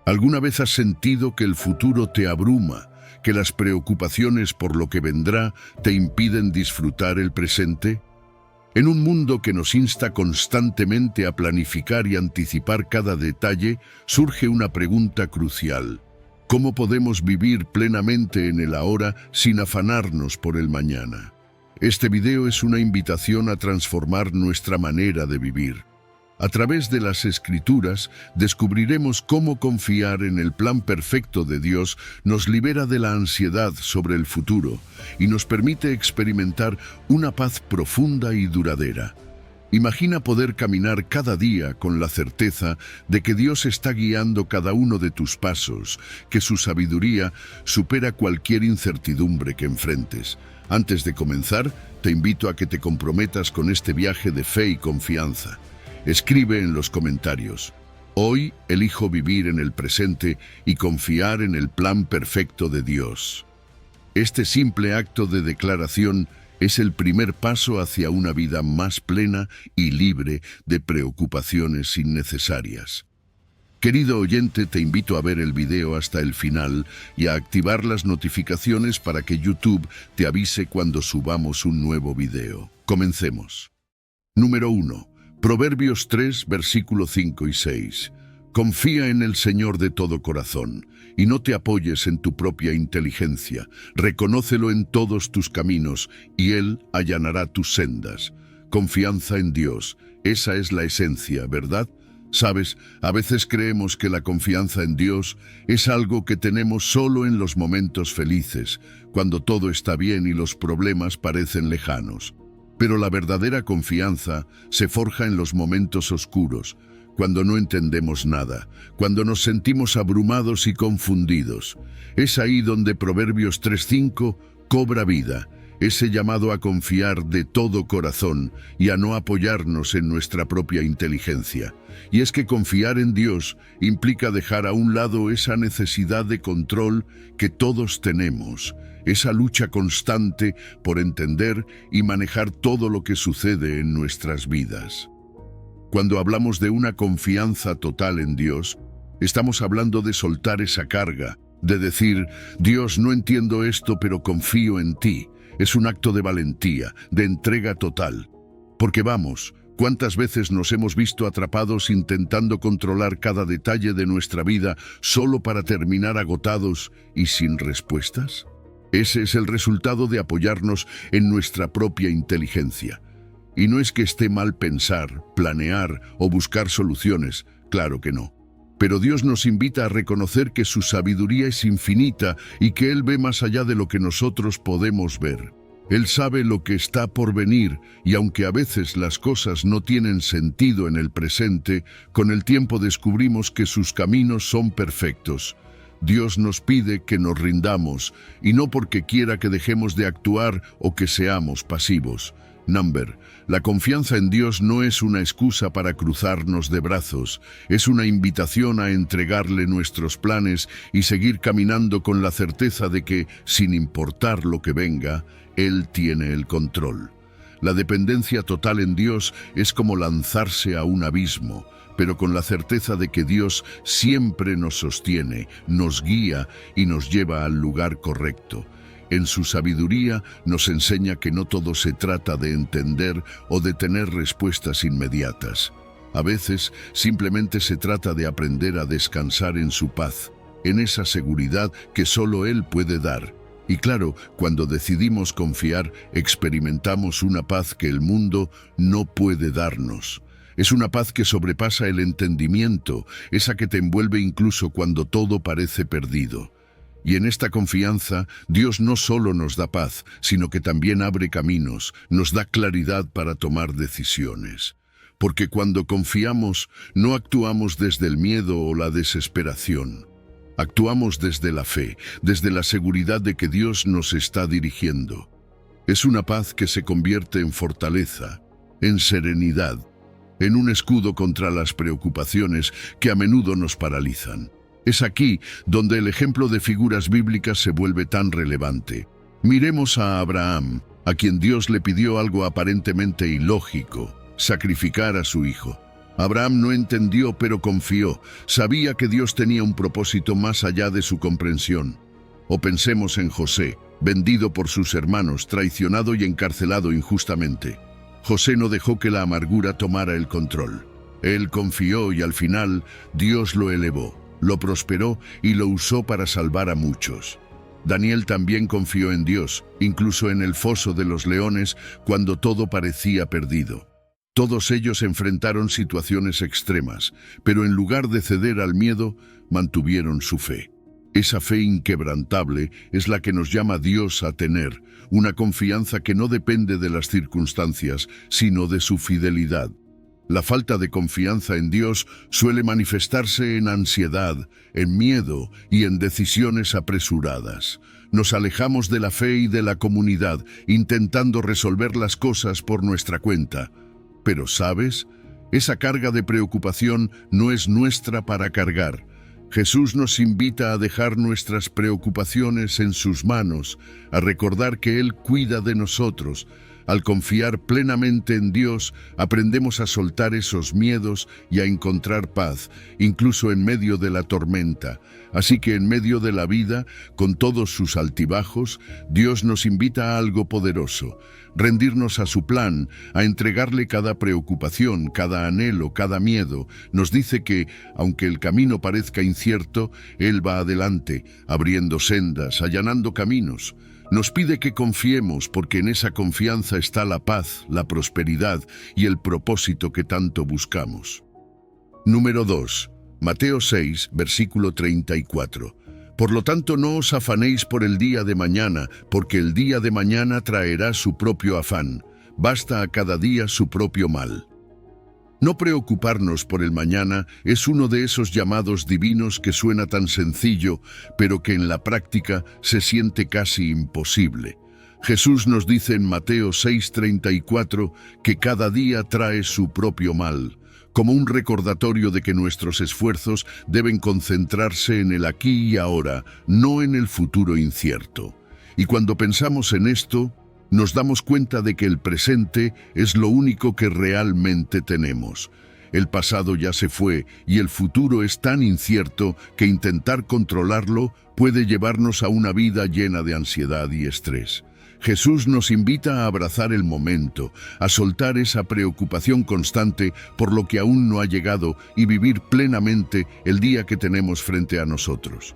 ¿Alguna vez has sentido que el futuro te abruma, que las preocupaciones por lo que vendrá te impiden disfrutar el presente? En un mundo que nos insta constantemente a planificar y anticipar cada detalle, surge una pregunta crucial. ¿Cómo podemos vivir plenamente en el ahora sin afanarnos por el mañana? Este video es una invitación a transformar nuestra manera de vivir. A través de las Escrituras descubriremos cómo confiar en el plan perfecto de Dios nos libera de la ansiedad sobre el futuro y nos permite experimentar una paz profunda y duradera. Imagina poder caminar cada día con la certeza de que Dios está guiando cada uno de tus pasos, que su sabiduría supera cualquier incertidumbre que enfrentes. Antes de comenzar, te invito a que te comprometas con este viaje de fe y confianza. Escribe en los comentarios: hoy elijo vivir en el presente y confiar en el plan perfecto de Dios. Este simple acto de declaración es el primer paso hacia una vida más plena y libre de preocupaciones innecesarias. Querido oyente, te invito a ver el video hasta el final y a activar las notificaciones para que YouTube te avise cuando subamos un nuevo video. Comencemos. Número 1. Proverbios 3, versículo 5 y 6. Confía en el Señor de todo corazón, y no te apoyes en tu propia inteligencia. Reconócelo en todos tus caminos, y Él allanará tus sendas. Confianza en Dios, esa es la esencia, ¿verdad? Sabes, a veces creemos que la confianza en Dios es algo que tenemos solo en los momentos felices, cuando todo está bien y los problemas parecen lejanos. Pero la verdadera confianza se forja en los momentos oscuros, cuando no entendemos nada, cuando nos sentimos abrumados y confundidos. Es ahí donde Proverbios 3:5 cobra vida, ese llamado a confiar de todo corazón y a no apoyarnos en nuestra propia inteligencia. Y es que confiar en Dios implica dejar a un lado esa necesidad de control que todos tenemos, esa lucha constante por entender y manejar todo lo que sucede en nuestras vidas. Cuando hablamos de una confianza total en Dios, estamos hablando de soltar esa carga, de decir: Dios, no entiendo esto, pero confío en ti. Es un acto de valentía, de entrega total. Porque vamos, ¿cuántas veces nos hemos visto atrapados intentando controlar cada detalle de nuestra vida solo para terminar agotados y sin respuestas? Ese es el resultado de apoyarnos en nuestra propia inteligencia. Y no es que esté mal pensar, planear o buscar soluciones, claro que no. Pero Dios nos invita a reconocer que su sabiduría es infinita y que Él ve más allá de lo que nosotros podemos ver. Él sabe lo que está por venir y aunque a veces las cosas no tienen sentido en el presente, con el tiempo descubrimos que sus caminos son perfectos. Dios nos pide que nos rindamos, y no porque quiera que dejemos de actuar o que seamos pasivos. La confianza en Dios no es una excusa para cruzarnos de brazos, es una invitación a entregarle nuestros planes y seguir caminando con la certeza de que, sin importar lo que venga, Él tiene el control. La dependencia total en Dios es como lanzarse a un abismo, pero con la certeza de que Dios siempre nos sostiene, nos guía y nos lleva al lugar correcto. En su sabiduría nos enseña que no todo se trata de entender o de tener respuestas inmediatas. A veces simplemente se trata de aprender a descansar en su paz, en esa seguridad que solo Él puede dar. Y claro, cuando decidimos confiar, experimentamos una paz que el mundo no puede darnos. Es una paz que sobrepasa el entendimiento, esa que te envuelve incluso cuando todo parece perdido. Y en esta confianza, Dios no solo nos da paz, sino que también abre caminos, nos da claridad para tomar decisiones. Porque cuando confiamos, no actuamos desde el miedo o la desesperación. Actuamos desde la fe, desde la seguridad de que Dios nos está dirigiendo. Es una paz que se convierte en fortaleza, en serenidad, en un escudo contra las preocupaciones que a menudo nos paralizan. Es aquí donde el ejemplo de figuras bíblicas se vuelve tan relevante. Miremos a Abraham, a quien Dios le pidió algo aparentemente ilógico: sacrificar a su hijo. Abraham no entendió, pero confió. Sabía que Dios tenía un propósito más allá de su comprensión. O pensemos en José, vendido por sus hermanos, traicionado y encarcelado injustamente. José no dejó que la amargura tomara el control. Él confió y al final Dios lo elevó, lo prosperó y lo usó para salvar a muchos. Daniel también confió en Dios, incluso en el foso de los leones, cuando todo parecía perdido. Todos ellos enfrentaron situaciones extremas, pero en lugar de ceder al miedo, mantuvieron su fe. Esa fe inquebrantable es la que nos llama Dios a tener, una confianza que no depende de las circunstancias, sino de su fidelidad. La falta de confianza en Dios suele manifestarse en ansiedad, en miedo y en decisiones apresuradas. Nos alejamos de la fe y de la comunidad, intentando resolver las cosas por nuestra cuenta. Pero, ¿sabes? Esa carga de preocupación no es nuestra para cargar. Jesús nos invita a dejar nuestras preocupaciones en sus manos, a recordar que Él cuida de nosotros. Al confiar plenamente en Dios, aprendemos a soltar esos miedos y a encontrar paz, incluso en medio de la tormenta. Así que en medio de la vida, con todos sus altibajos, Dios nos invita a algo poderoso: rendirnos a su plan, a entregarle cada preocupación, cada anhelo, cada miedo. Nos dice que, aunque el camino parezca incierto, Él va adelante, abriendo sendas, allanando caminos. Nos pide que confiemos porque en esa confianza está la paz, la prosperidad y el propósito que tanto buscamos. Número 2. Mateo 6, versículo 34. Por lo tanto, no os afanéis por el día de mañana, porque el día de mañana traerá su propio afán. Basta a cada día su propio mal. No preocuparnos por el mañana es uno de esos llamados divinos que suena tan sencillo, pero que en la práctica se siente casi imposible. Jesús nos dice en Mateo 6:34 que cada día trae su propio mal, como un recordatorio de que nuestros esfuerzos deben concentrarse en el aquí y ahora, no en el futuro incierto. Y cuando pensamos en esto, nos damos cuenta de que el presente es lo único que realmente tenemos. El pasado ya se fue y el futuro es tan incierto que intentar controlarlo puede llevarnos a una vida llena de ansiedad y estrés. Jesús nos invita a abrazar el momento, a soltar esa preocupación constante por lo que aún no ha llegado y vivir plenamente el día que tenemos frente a nosotros.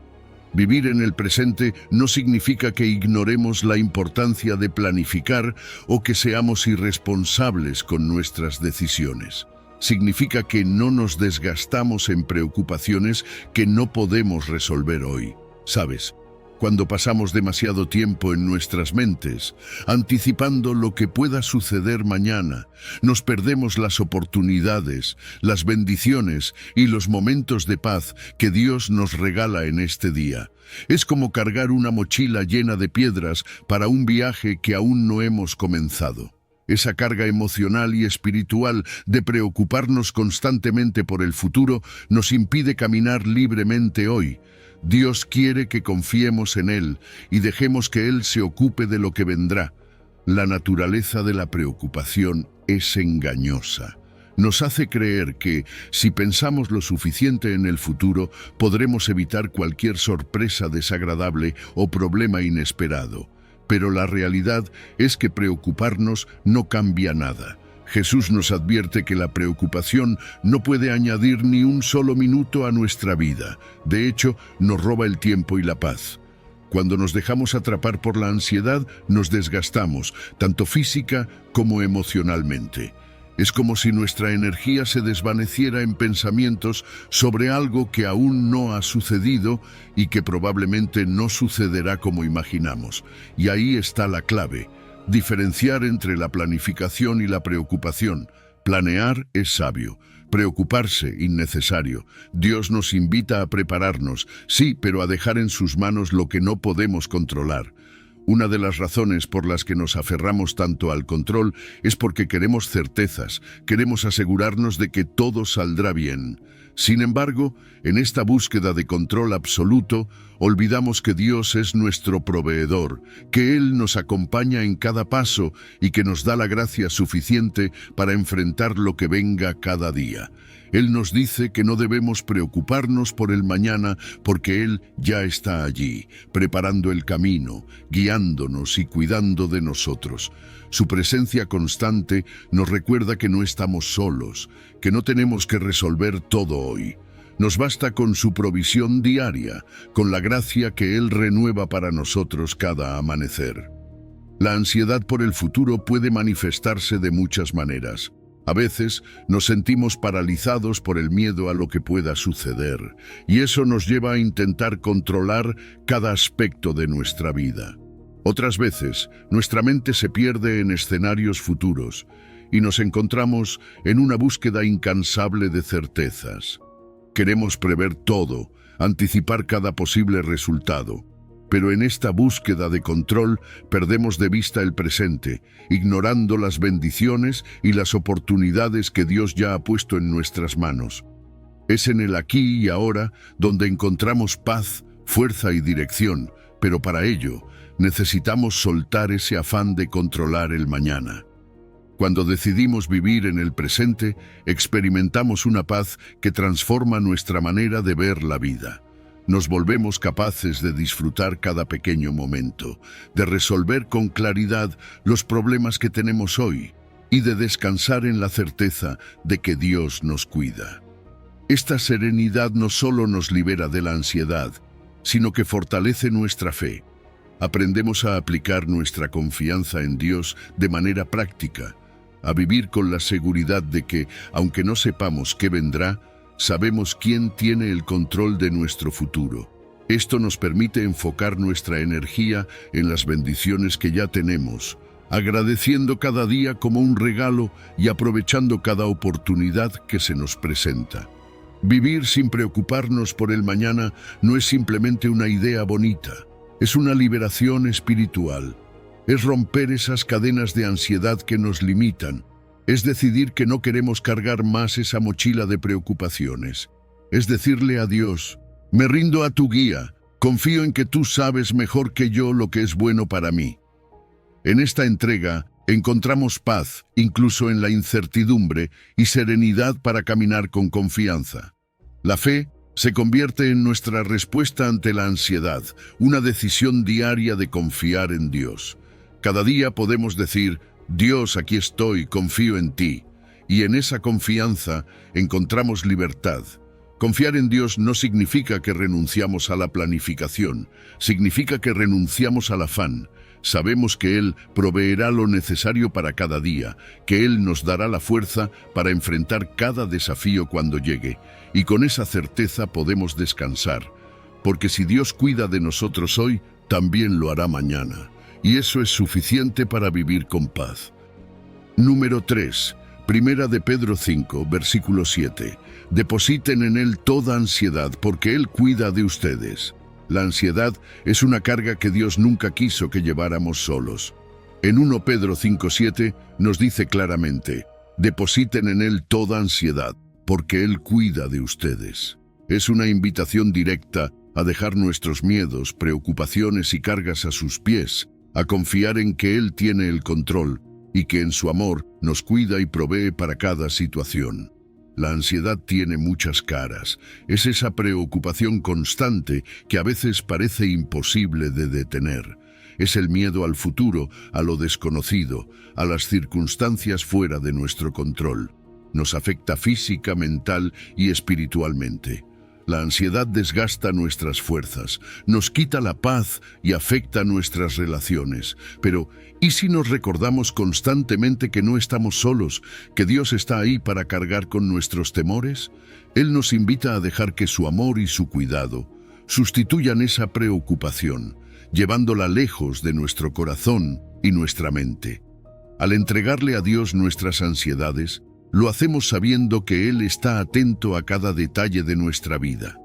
Vivir en el presente no significa que ignoremos la importancia de planificar o que seamos irresponsables con nuestras decisiones. Significa que no nos desgastamos en preocupaciones que no podemos resolver hoy. ¿Sabes? Cuando pasamos demasiado tiempo en nuestras mentes, anticipando lo que pueda suceder mañana, nos perdemos las oportunidades, las bendiciones y los momentos de paz que Dios nos regala en este día. Es como cargar una mochila llena de piedras para un viaje que aún no hemos comenzado. Esa carga emocional y espiritual de preocuparnos constantemente por el futuro nos impide caminar libremente hoy. Dios quiere que confiemos en Él y dejemos que Él se ocupe de lo que vendrá. La naturaleza de la preocupación es engañosa. Nos hace creer que, si pensamos lo suficiente en el futuro, podremos evitar cualquier sorpresa desagradable o problema inesperado. Pero la realidad es que preocuparnos no cambia nada. Jesús nos advierte que la preocupación no puede añadir ni un solo minuto a nuestra vida. De hecho, nos roba el tiempo y la paz. Cuando nos dejamos atrapar por la ansiedad, nos desgastamos, tanto física como emocionalmente. Es como si nuestra energía se desvaneciera en pensamientos sobre algo que aún no ha sucedido y que probablemente no sucederá como imaginamos. Y ahí está la clave: diferenciar entre la planificación y la preocupación. Planear es sabio, preocuparse innecesario. Dios nos invita a prepararnos, sí, pero a dejar en sus manos lo que no podemos controlar. Una de las razones por las que nos aferramos tanto al control es porque queremos certezas, queremos asegurarnos de que todo saldrá bien. Sin embargo, en esta búsqueda de control absoluto, olvidamos que Dios es nuestro proveedor, que Él nos acompaña en cada paso y que nos da la gracia suficiente para enfrentar lo que venga cada día. Él nos dice que no debemos preocuparnos por el mañana porque Él ya está allí, preparando el camino, guiándonos y cuidando de nosotros. Su presencia constante nos recuerda que no estamos solos, que no tenemos que resolver todo hoy. Nos basta con su provisión diaria, con la gracia que Él renueva para nosotros cada amanecer. La ansiedad por el futuro puede manifestarse de muchas maneras. A veces nos sentimos paralizados por el miedo a lo que pueda suceder, y eso nos lleva a intentar controlar cada aspecto de nuestra vida. Otras veces, nuestra mente se pierde en escenarios futuros y nos encontramos en una búsqueda incansable de certezas. Queremos prever todo, anticipar cada posible resultado, pero en esta búsqueda de control perdemos de vista el presente, ignorando las bendiciones y las oportunidades que Dios ya ha puesto en nuestras manos. Es en el aquí y ahora donde encontramos paz, fuerza y dirección, pero para ello necesitamos soltar ese afán de controlar el mañana. Cuando decidimos vivir en el presente, experimentamos una paz que transforma nuestra manera de ver la vida. Nos volvemos capaces de disfrutar cada pequeño momento, de resolver con claridad los problemas que tenemos hoy y de descansar en la certeza de que Dios nos cuida. Esta serenidad no solo nos libera de la ansiedad, sino que fortalece nuestra fe. Aprendemos a aplicar nuestra confianza en Dios de manera práctica, a vivir con la seguridad de que, aunque no sepamos qué vendrá, sabemos quién tiene el control de nuestro futuro. Esto nos permite enfocar nuestra energía en las bendiciones que ya tenemos, agradeciendo cada día como un regalo y aprovechando cada oportunidad que se nos presenta. Vivir sin preocuparnos por el mañana no es simplemente una idea bonita. Es una liberación espiritual. Es romper esas cadenas de ansiedad que nos limitan. Es decidir que no queremos cargar más esa mochila de preocupaciones. Es decirle a Dios, me rindo a tu guía, confío en que tú sabes mejor que yo lo que es bueno para mí. En esta entrega encontramos paz, incluso en la incertidumbre, y serenidad para caminar con confianza. La fe se convierte en nuestra respuesta ante la ansiedad, una decisión diaria de confiar en Dios. Cada día podemos decir, Dios, aquí estoy, confío en ti. Y en esa confianza encontramos libertad. Confiar en Dios no significa que renunciamos a la planificación, significa que renunciamos al afán. Sabemos que Él proveerá lo necesario para cada día, que Él nos dará la fuerza para enfrentar cada desafío cuando llegue, y con esa certeza podemos descansar, porque si Dios cuida de nosotros hoy, también lo hará mañana, y eso es suficiente para vivir con paz. Número 3. Primera de Pedro 5, versículo 7. Depositen en Él toda ansiedad, porque Él cuida de ustedes. La ansiedad es una carga que Dios nunca quiso que lleváramos solos. En 1 Pedro 5:7 nos dice claramente, depositen en Él toda ansiedad, porque Él cuida de ustedes. Es una invitación directa a dejar nuestros miedos, preocupaciones y cargas a sus pies, a confiar en que Él tiene el control y que en su amor nos cuida y provee para cada situación. La ansiedad tiene muchas caras. Es esa preocupación constante que a veces parece imposible de detener. Es el miedo al futuro, a lo desconocido, a las circunstancias fuera de nuestro control. Nos afecta física, mental y espiritualmente. La ansiedad desgasta nuestras fuerzas, nos quita la paz y afecta nuestras relaciones. Pero, ¿y si nos recordamos constantemente que no estamos solos, que Dios está ahí para cargar con nuestros temores? Él nos invita a dejar que su amor y su cuidado sustituyan esa preocupación, llevándola lejos de nuestro corazón y nuestra mente. Al entregarle a Dios nuestras ansiedades, lo hacemos sabiendo que Él está atento a cada detalle de nuestra vida.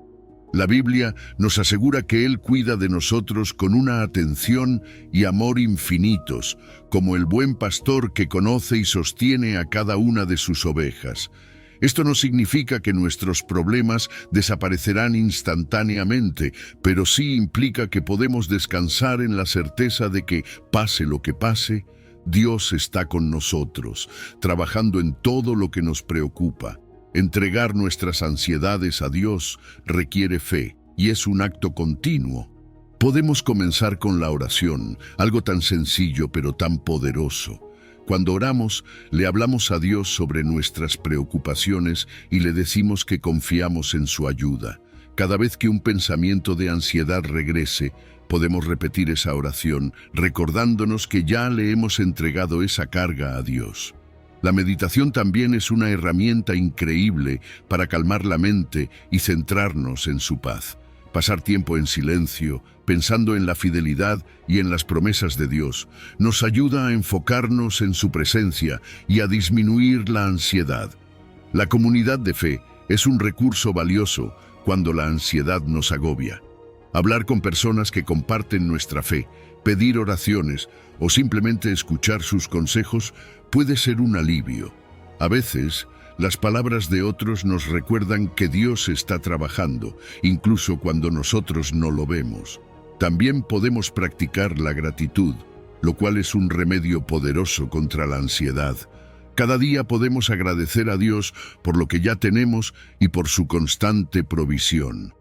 La Biblia nos asegura que Él cuida de nosotros con una atención y amor infinitos, como el buen pastor que conoce y sostiene a cada una de sus ovejas. Esto no significa que nuestros problemas desaparecerán instantáneamente, pero sí implica que podemos descansar en la certeza de que, pase lo que pase, Dios está con nosotros, trabajando en todo lo que nos preocupa. Entregar nuestras ansiedades a Dios requiere fe y es un acto continuo. Podemos comenzar con la oración, algo tan sencillo pero tan poderoso. Cuando oramos, le hablamos a Dios sobre nuestras preocupaciones y le decimos que confiamos en su ayuda. Cada vez que un pensamiento de ansiedad regrese, podemos repetir esa oración, recordándonos que ya le hemos entregado esa carga a Dios. La meditación también es una herramienta increíble para calmar la mente y centrarnos en su paz. Pasar tiempo en silencio, pensando en la fidelidad y en las promesas de Dios, nos ayuda a enfocarnos en su presencia y a disminuir la ansiedad. La comunidad de fe es un recurso valioso cuando la ansiedad nos agobia. Hablar con personas que comparten nuestra fe, pedir oraciones o simplemente escuchar sus consejos puede ser un alivio. A veces, las palabras de otros nos recuerdan que Dios está trabajando, incluso cuando nosotros no lo vemos. También podemos practicar la gratitud, lo cual es un remedio poderoso contra la ansiedad. Cada día podemos agradecer a Dios por lo que ya tenemos y por su constante provisión.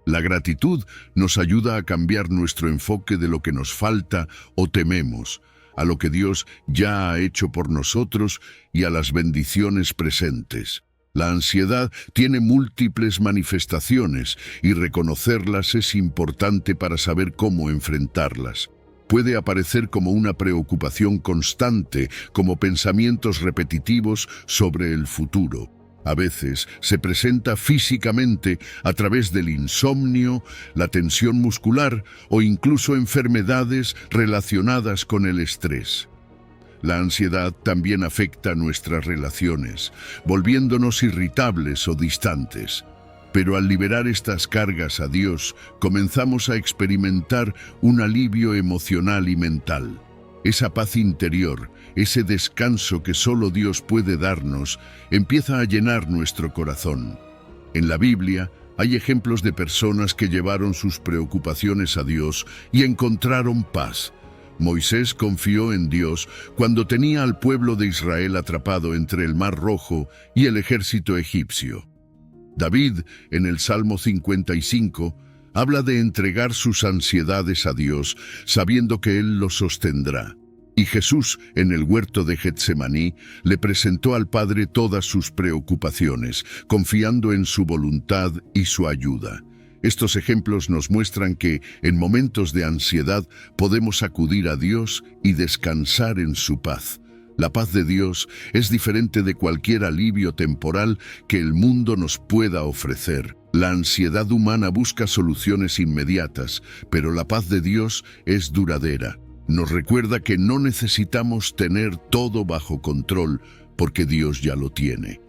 La gratitud nos ayuda a cambiar nuestro enfoque de lo que nos falta o tememos, a lo que Dios ya ha hecho por nosotros y a las bendiciones presentes. La ansiedad tiene múltiples manifestaciones y reconocerlas es importante para saber cómo enfrentarlas. Puede aparecer como una preocupación constante, como pensamientos repetitivos sobre el futuro. A veces se presenta físicamente a través del insomnio, la tensión muscular o incluso enfermedades relacionadas con el estrés. La ansiedad también afecta nuestras relaciones, volviéndonos irritables o distantes. Pero al liberar estas cargas a Dios, comenzamos a experimentar un alivio emocional y mental. Esa paz interior, ese descanso que solo Dios puede darnos, empieza a llenar nuestro corazón. En la Biblia hay ejemplos de personas que llevaron sus preocupaciones a Dios y encontraron paz. Moisés confió en Dios cuando tenía al pueblo de Israel atrapado entre el Mar Rojo y el ejército egipcio. David, en el Salmo 55, habla de entregar sus ansiedades a Dios, sabiendo que Él los sostendrá. Y Jesús, en el huerto de Getsemaní, le presentó al Padre todas sus preocupaciones, confiando en su voluntad y su ayuda. Estos ejemplos nos muestran que, en momentos de ansiedad, podemos acudir a Dios y descansar en su paz. La paz de Dios es diferente de cualquier alivio temporal que el mundo nos pueda ofrecer. La ansiedad humana busca soluciones inmediatas, pero la paz de Dios es duradera. Nos recuerda que no necesitamos tener todo bajo control, porque Dios ya lo tiene.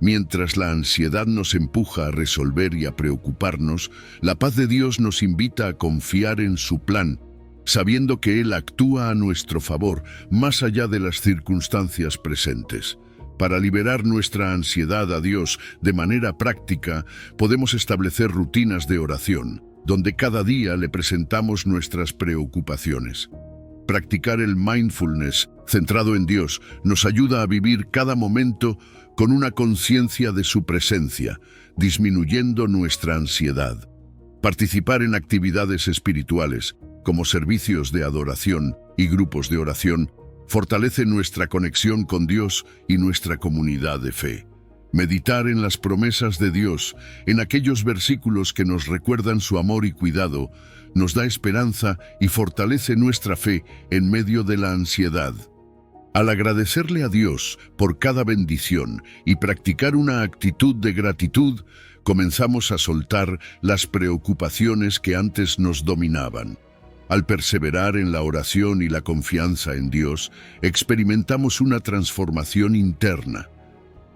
Mientras la ansiedad nos empuja a resolver y a preocuparnos, la paz de Dios nos invita a confiar en su plan, sabiendo que Él actúa a nuestro favor, más allá de las circunstancias presentes. Para liberar nuestra ansiedad a Dios de manera práctica, podemos establecer rutinas de oración, donde cada día le presentamos nuestras preocupaciones. Practicar el mindfulness, centrado en Dios, nos ayuda a vivir cada momento con una conciencia de su presencia, disminuyendo nuestra ansiedad. Participar en actividades espirituales, como servicios de adoración y grupos de oración, fortalece nuestra conexión con Dios y nuestra comunidad de fe. Meditar en las promesas de Dios, en aquellos versículos que nos recuerdan su amor y cuidado, nos da esperanza y fortalece nuestra fe en medio de la ansiedad. Al agradecerle a Dios por cada bendición y practicar una actitud de gratitud, comenzamos a soltar las preocupaciones que antes nos dominaban. Al perseverar en la oración y la confianza en Dios, experimentamos una transformación interna.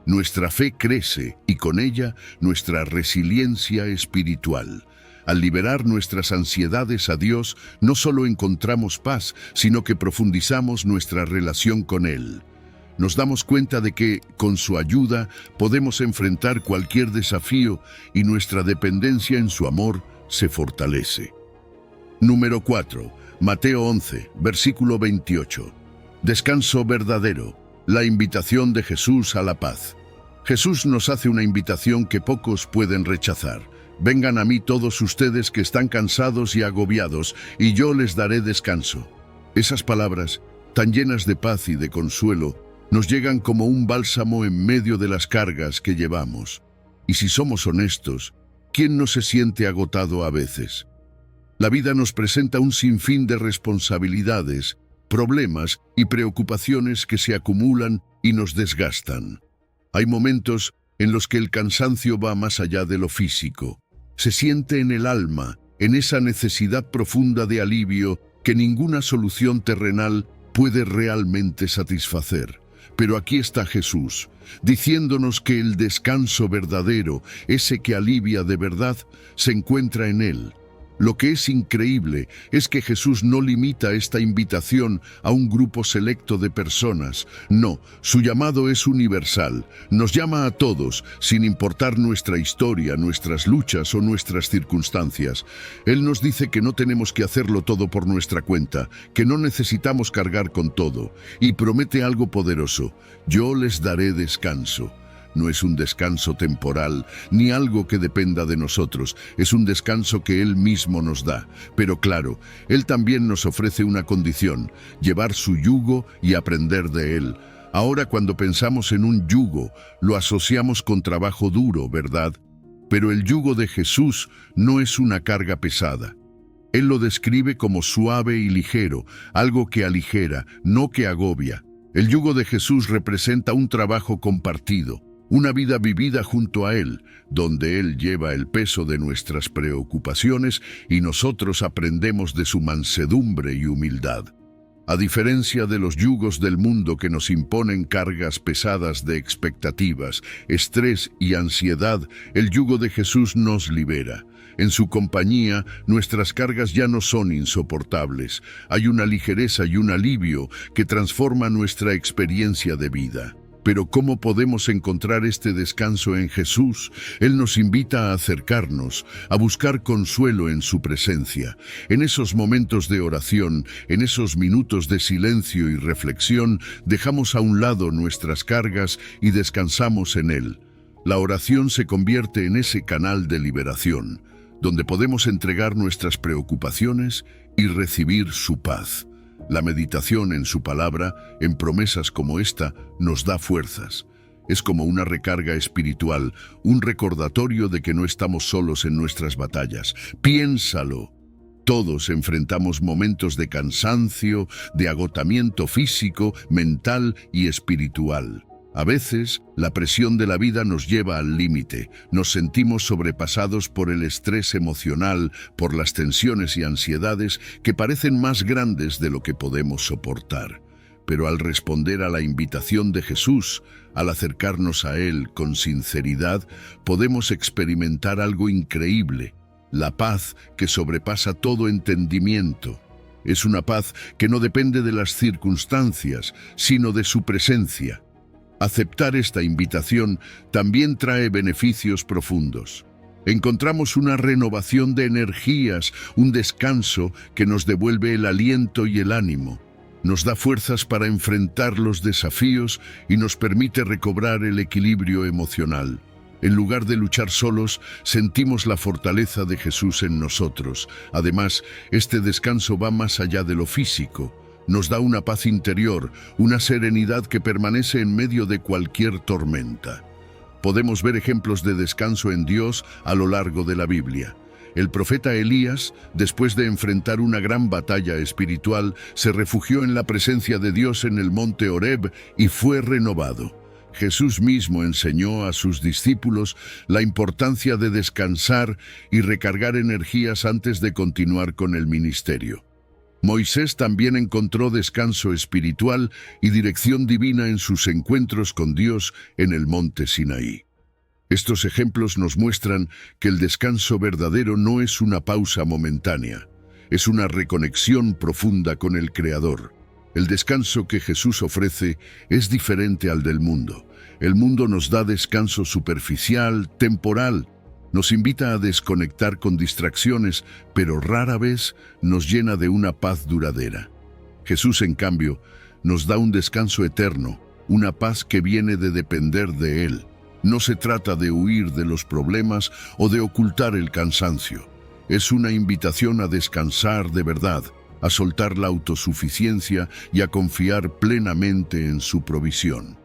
Nuestra fe crece y con ella nuestra resiliencia espiritual. Al liberar nuestras ansiedades a Dios, no solo encontramos paz, sino que profundizamos nuestra relación con Él. Nos damos cuenta de que, con su ayuda, podemos enfrentar cualquier desafío y nuestra dependencia en su amor se fortalece. Número 4. Mateo 11, versículo 28. Descanso verdadero. La invitación de Jesús a la paz. Jesús nos hace una invitación que pocos pueden rechazar. Vengan a mí todos ustedes que están cansados y agobiados, y yo les daré descanso. Esas palabras, tan llenas de paz y de consuelo, nos llegan como un bálsamo en medio de las cargas que llevamos. Y si somos honestos, ¿quién no se siente agotado a veces? La vida nos presenta un sinfín de responsabilidades, problemas y preocupaciones que se acumulan y nos desgastan. Hay momentos en los que el cansancio va más allá de lo físico. Se siente en el alma, en esa necesidad profunda de alivio que ninguna solución terrenal puede realmente satisfacer. Pero aquí está Jesús, diciéndonos que el descanso verdadero, ese que alivia de verdad, se encuentra en Él. Lo que es increíble es que Jesús no limita esta invitación a un grupo selecto de personas. No, su llamado es universal. Nos llama a todos, sin importar nuestra historia, nuestras luchas o nuestras circunstancias. Él nos dice que no tenemos que hacerlo todo por nuestra cuenta, que no necesitamos cargar con todo, y promete algo poderoso: yo les daré descanso. No es un descanso temporal, ni algo que dependa de nosotros, es un descanso que Él mismo nos da. Pero claro, Él también nos ofrece una condición: llevar su yugo y aprender de Él. Ahora, cuando pensamos en un yugo, lo asociamos con trabajo duro, ¿verdad? Pero el yugo de Jesús no es una carga pesada. Él lo describe como suave y ligero, algo que aligera, no que agobia. El yugo de Jesús representa un trabajo compartido, una vida vivida junto a Él, donde Él lleva el peso de nuestras preocupaciones y nosotros aprendemos de su mansedumbre y humildad. A diferencia de los yugos del mundo que nos imponen cargas pesadas de expectativas, estrés y ansiedad, el yugo de Jesús nos libera. En su compañía, nuestras cargas ya no son insoportables. Hay una ligereza y un alivio que transforma nuestra experiencia de vida. Pero ¿cómo podemos encontrar este descanso en Jesús? Él nos invita a acercarnos, a buscar consuelo en su presencia. En esos momentos de oración, en esos minutos de silencio y reflexión, dejamos a un lado nuestras cargas y descansamos en Él. La oración se convierte en ese canal de liberación, donde podemos entregar nuestras preocupaciones y recibir su paz. La meditación en su palabra, en promesas como esta, nos da fuerzas. Es como una recarga espiritual, un recordatorio de que no estamos solos en nuestras batallas. Piénsalo. Todos enfrentamos momentos de cansancio, de agotamiento físico, mental y espiritual. A veces, la presión de la vida nos lleva al límite. Nos sentimos sobrepasados por el estrés emocional, por las tensiones y ansiedades que parecen más grandes de lo que podemos soportar. Pero al responder a la invitación de Jesús, al acercarnos a Él con sinceridad, podemos experimentar algo increíble: la paz que sobrepasa todo entendimiento. Es una paz que no depende de las circunstancias, sino de su presencia. Aceptar esta invitación también trae beneficios profundos. Encontramos una renovación de energías, un descanso que nos devuelve el aliento y el ánimo. Nos da fuerzas para enfrentar los desafíos y nos permite recobrar el equilibrio emocional. En lugar de luchar solos, sentimos la fortaleza de Jesús en nosotros. Además, este descanso va más allá de lo físico. Nos da una paz interior, una serenidad que permanece en medio de cualquier tormenta. Podemos ver ejemplos de descanso en Dios a lo largo de la Biblia. El profeta Elías, después de enfrentar una gran batalla espiritual, se refugió en la presencia de Dios en el monte Horeb y fue renovado. Jesús mismo enseñó a sus discípulos la importancia de descansar y recargar energías antes de continuar con el ministerio. Moisés también encontró descanso espiritual y dirección divina en sus encuentros con Dios en el monte Sinaí. Estos ejemplos nos muestran que el descanso verdadero no es una pausa momentánea, es una reconexión profunda con el Creador. El descanso que Jesús ofrece es diferente al del mundo. El mundo nos da descanso superficial, temporal. Nos invita a desconectar con distracciones, pero rara vez nos llena de una paz duradera. Jesús, en cambio, nos da un descanso eterno, una paz que viene de depender de Él. No se trata de huir de los problemas o de ocultar el cansancio. Es una invitación a descansar de verdad, a soltar la autosuficiencia y a confiar plenamente en su provisión.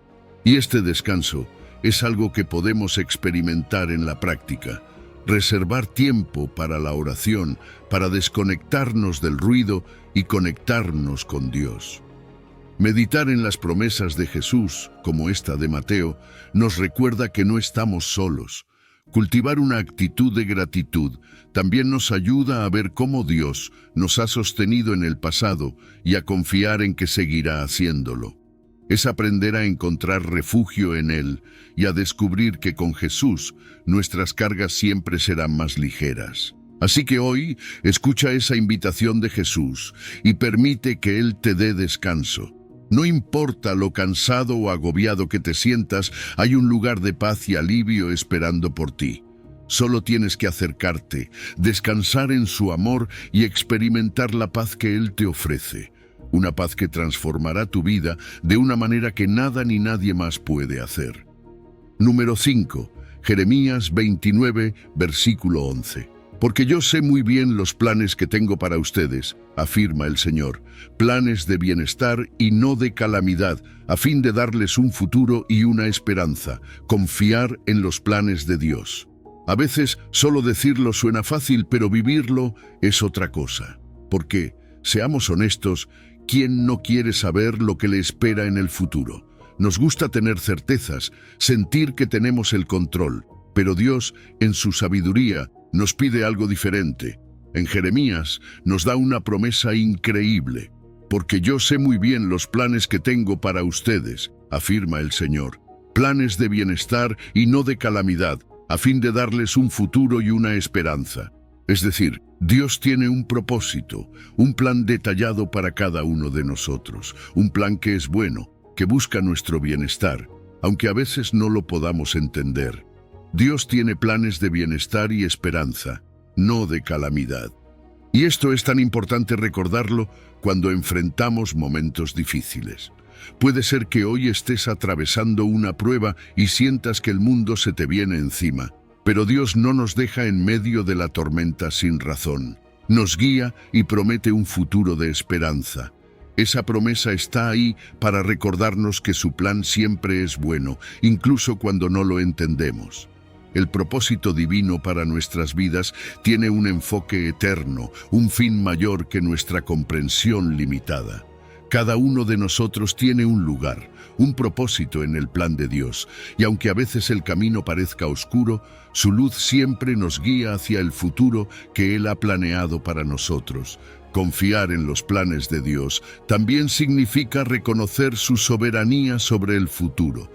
Y este descanso es algo que podemos experimentar en la práctica. Reservar tiempo para la oración, para desconectarnos del ruido y conectarnos con Dios. Meditar en las promesas de Jesús, como esta de Mateo, nos recuerda que no estamos solos. Cultivar una actitud de gratitud también nos ayuda a ver cómo Dios nos ha sostenido en el pasado y a confiar en que seguirá haciéndolo. Es aprender a encontrar refugio en Él y a descubrir que con Jesús nuestras cargas siempre serán más ligeras. Así que hoy escucha esa invitación de Jesús y permite que Él te dé descanso. No importa lo cansado o agobiado que te sientas, hay un lugar de paz y alivio esperando por ti. Solo tienes que acercarte, descansar en su amor y experimentar la paz que Él te ofrece. Una paz que transformará tu vida de una manera que nada ni nadie más puede hacer. Número 5. Jeremías 29, versículo 11. Porque yo sé muy bien los planes que tengo para ustedes, afirma el Señor, planes de bienestar y no de calamidad, a fin de darles un futuro y una esperanza. Confiar en los planes de Dios. A veces solo decirlo suena fácil, pero vivirlo es otra cosa. Porque, seamos honestos, ¿quién no quiere saber lo que le espera en el futuro? Nos gusta tener certezas, sentir que tenemos el control, pero Dios, en su sabiduría, nos pide algo diferente. En Jeremías nos da una promesa increíble. Porque yo sé muy bien los planes que tengo para ustedes, afirma el Señor. Planes de bienestar y no de calamidad, a fin de darles un futuro y una esperanza. Es decir, Dios tiene un propósito, un plan detallado para cada uno de nosotros, un plan que es bueno, que busca nuestro bienestar, aunque a veces no lo podamos entender. Dios tiene planes de bienestar y esperanza, no de calamidad. Y esto es tan importante recordarlo cuando enfrentamos momentos difíciles. Puede ser que hoy estés atravesando una prueba y sientas que el mundo se te viene encima, pero Dios no nos deja en medio de la tormenta sin razón. Nos guía y promete un futuro de esperanza. Esa promesa está ahí para recordarnos que su plan siempre es bueno, incluso cuando no lo entendemos. El propósito divino para nuestras vidas tiene un enfoque eterno, un fin mayor que nuestra comprensión limitada. Cada uno de nosotros tiene un lugar, un propósito en el plan de Dios, y aunque a veces el camino parezca oscuro, su luz siempre nos guía hacia el futuro que Él ha planeado para nosotros. Confiar en los planes de Dios también significa reconocer su soberanía sobre el futuro.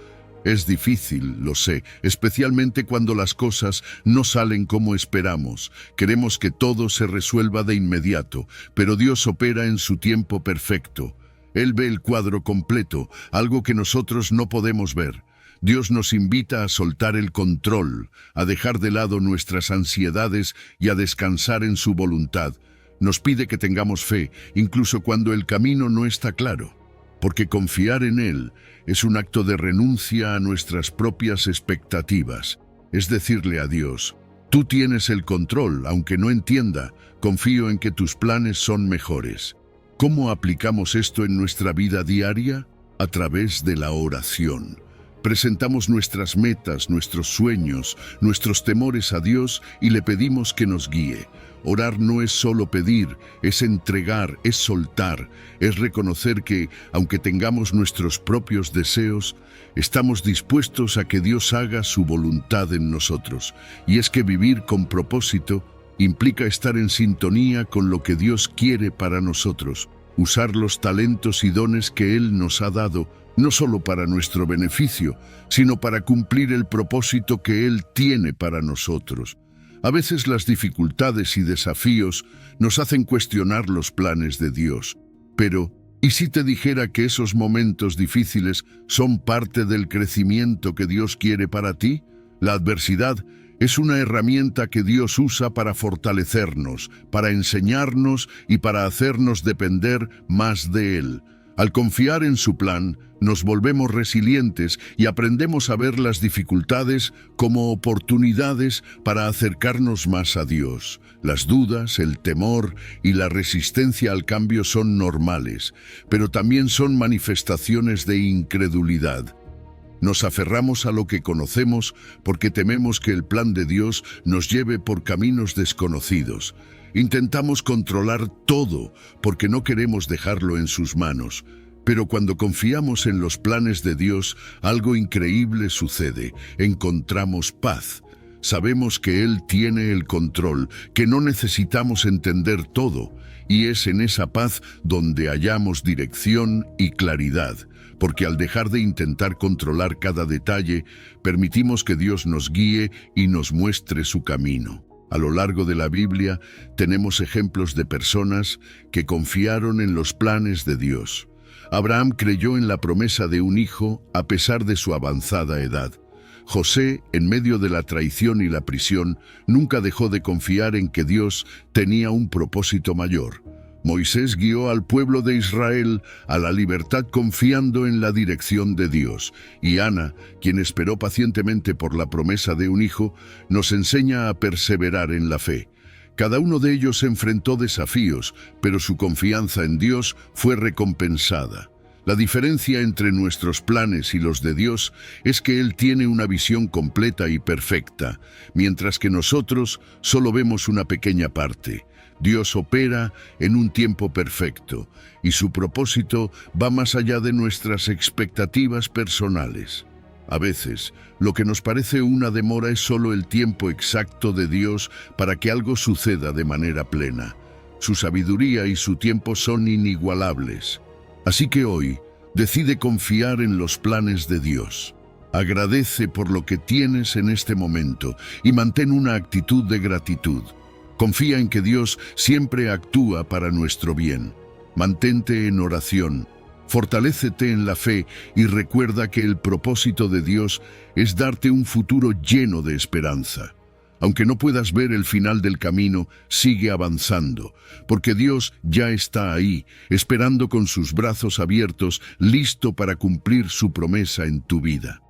Es difícil, lo sé, especialmente cuando las cosas no salen como esperamos. Queremos que todo se resuelva de inmediato, pero Dios opera en su tiempo perfecto. Él ve el cuadro completo, algo que nosotros no podemos ver. Dios nos invita a soltar el control, a dejar de lado nuestras ansiedades y a descansar en su voluntad. Nos pide que tengamos fe, incluso cuando el camino no está claro. Porque confiar en Él es un acto de renuncia a nuestras propias expectativas. Es decirle a Dios, tú tienes el control, aunque no entienda, confío en que tus planes son mejores. ¿Cómo aplicamos esto en nuestra vida diaria? A través de la oración. Presentamos nuestras metas, nuestros sueños, nuestros temores a Dios y le pedimos que nos guíe. Orar no es solo pedir, es entregar, es soltar, es reconocer que, aunque tengamos nuestros propios deseos, estamos dispuestos a que Dios haga su voluntad en nosotros. Y es que vivir con propósito implica estar en sintonía con lo que Dios quiere para nosotros, usar los talentos y dones que Él nos ha dado, no solo para nuestro beneficio, sino para cumplir el propósito que Él tiene para nosotros. A veces las dificultades y desafíos nos hacen cuestionar los planes de Dios, pero ¿Y si te dijera que esos momentos difíciles son parte del crecimiento que Dios quiere para ti? La adversidad es una herramienta que Dios usa para fortalecernos, para enseñarnos y para hacernos depender más de Él. Al confiar en su plan, nos volvemos resilientes y aprendemos a ver las dificultades como oportunidades para acercarnos más a Dios. Las dudas, el temor y la resistencia al cambio son normales, pero también son manifestaciones de incredulidad. Nos aferramos a lo que conocemos porque tememos que el plan de Dios nos lleve por caminos desconocidos. Intentamos controlar todo porque no queremos dejarlo en sus manos. Pero cuando confiamos en los planes de Dios, algo increíble sucede. Encontramos paz. Sabemos que Él tiene el control, que no necesitamos entender todo. Y es en esa paz donde hallamos dirección y claridad. Porque al dejar de intentar controlar cada detalle, permitimos que Dios nos guíe y nos muestre su camino. A lo largo de la Biblia tenemos ejemplos de personas que confiaron en los planes de Dios. Abraham creyó en la promesa de un hijo a pesar de su avanzada edad. José, en medio de la traición y la prisión, nunca dejó de confiar en que Dios tenía un propósito mayor. Moisés guió al pueblo de Israel a la libertad confiando en la dirección de Dios. Y Ana, quien esperó pacientemente por la promesa de un hijo, nos enseña a perseverar en la fe. Cada uno de ellos enfrentó desafíos, pero su confianza en Dios fue recompensada. La diferencia entre nuestros planes y los de Dios es que Él tiene una visión completa y perfecta, mientras que nosotros solo vemos una pequeña parte. Dios opera en un tiempo perfecto y su propósito va más allá de nuestras expectativas personales. A veces, lo que nos parece una demora es solo el tiempo exacto de Dios para que algo suceda de manera plena. Su sabiduría y su tiempo son inigualables. Así que hoy, decide confiar en los planes de Dios. Agradece por lo que tienes en este momento y mantén una actitud de gratitud. Confía en que Dios siempre actúa para nuestro bien. Mantente en oración, fortalécete en la fe y recuerda que el propósito de Dios es darte un futuro lleno de esperanza. Aunque no puedas ver el final del camino, sigue avanzando, porque Dios ya está ahí, esperando con sus brazos abiertos, listo para cumplir su promesa en tu vida.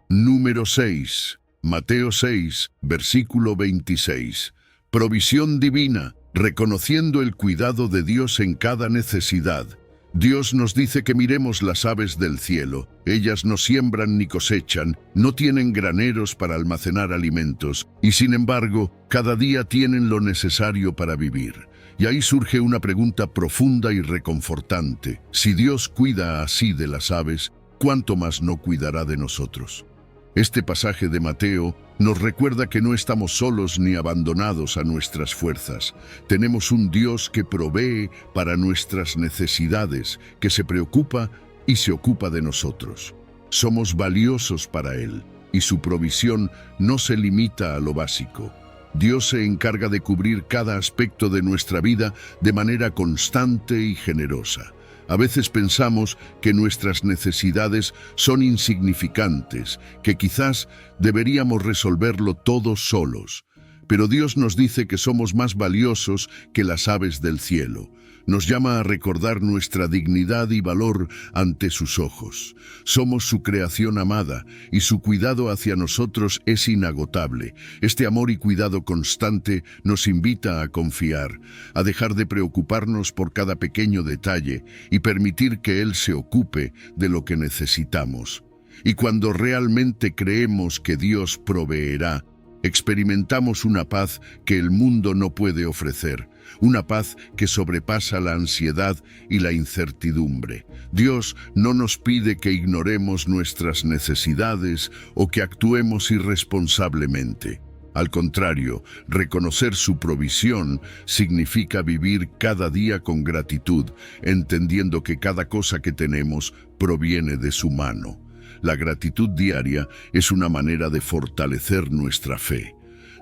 Número 6. Mateo 6, versículo 26. Provisión divina, reconociendo el cuidado de Dios en cada necesidad. Dios nos dice que miremos las aves del cielo. Ellas no siembran ni cosechan, no tienen graneros para almacenar alimentos, y sin embargo, cada día tienen lo necesario para vivir. Y ahí surge una pregunta profunda y reconfortante. Si Dios cuida así de las aves, ¿cuánto más no cuidará de nosotros? Este pasaje de Mateo nos recuerda que no estamos solos ni abandonados a nuestras fuerzas. Tenemos un Dios que provee para nuestras necesidades, que se preocupa y se ocupa de nosotros. Somos valiosos para Él, y su provisión no se limita a lo básico. Dios se encarga de cubrir cada aspecto de nuestra vida de manera constante y generosa. A veces pensamos que nuestras necesidades son insignificantes, que quizás deberíamos resolverlo todo solos. Pero Dios nos dice que somos más valiosos que las aves del cielo. Nos llama a recordar nuestra dignidad y valor ante sus ojos. Somos su creación amada y su cuidado hacia nosotros es inagotable. Este amor y cuidado constante nos invita a confiar, a dejar de preocuparnos por cada pequeño detalle y permitir que Él se ocupe de lo que necesitamos. Y cuando realmente creemos que Dios proveerá, experimentamos una paz que el mundo no puede ofrecer, una paz que sobrepasa la ansiedad y la incertidumbre. Dios no nos pide que ignoremos nuestras necesidades o que actuemos irresponsablemente. Al contrario, reconocer su provisión significa vivir cada día con gratitud, entendiendo que cada cosa que tenemos proviene de su mano. La gratitud diaria es una manera de fortalecer nuestra fe,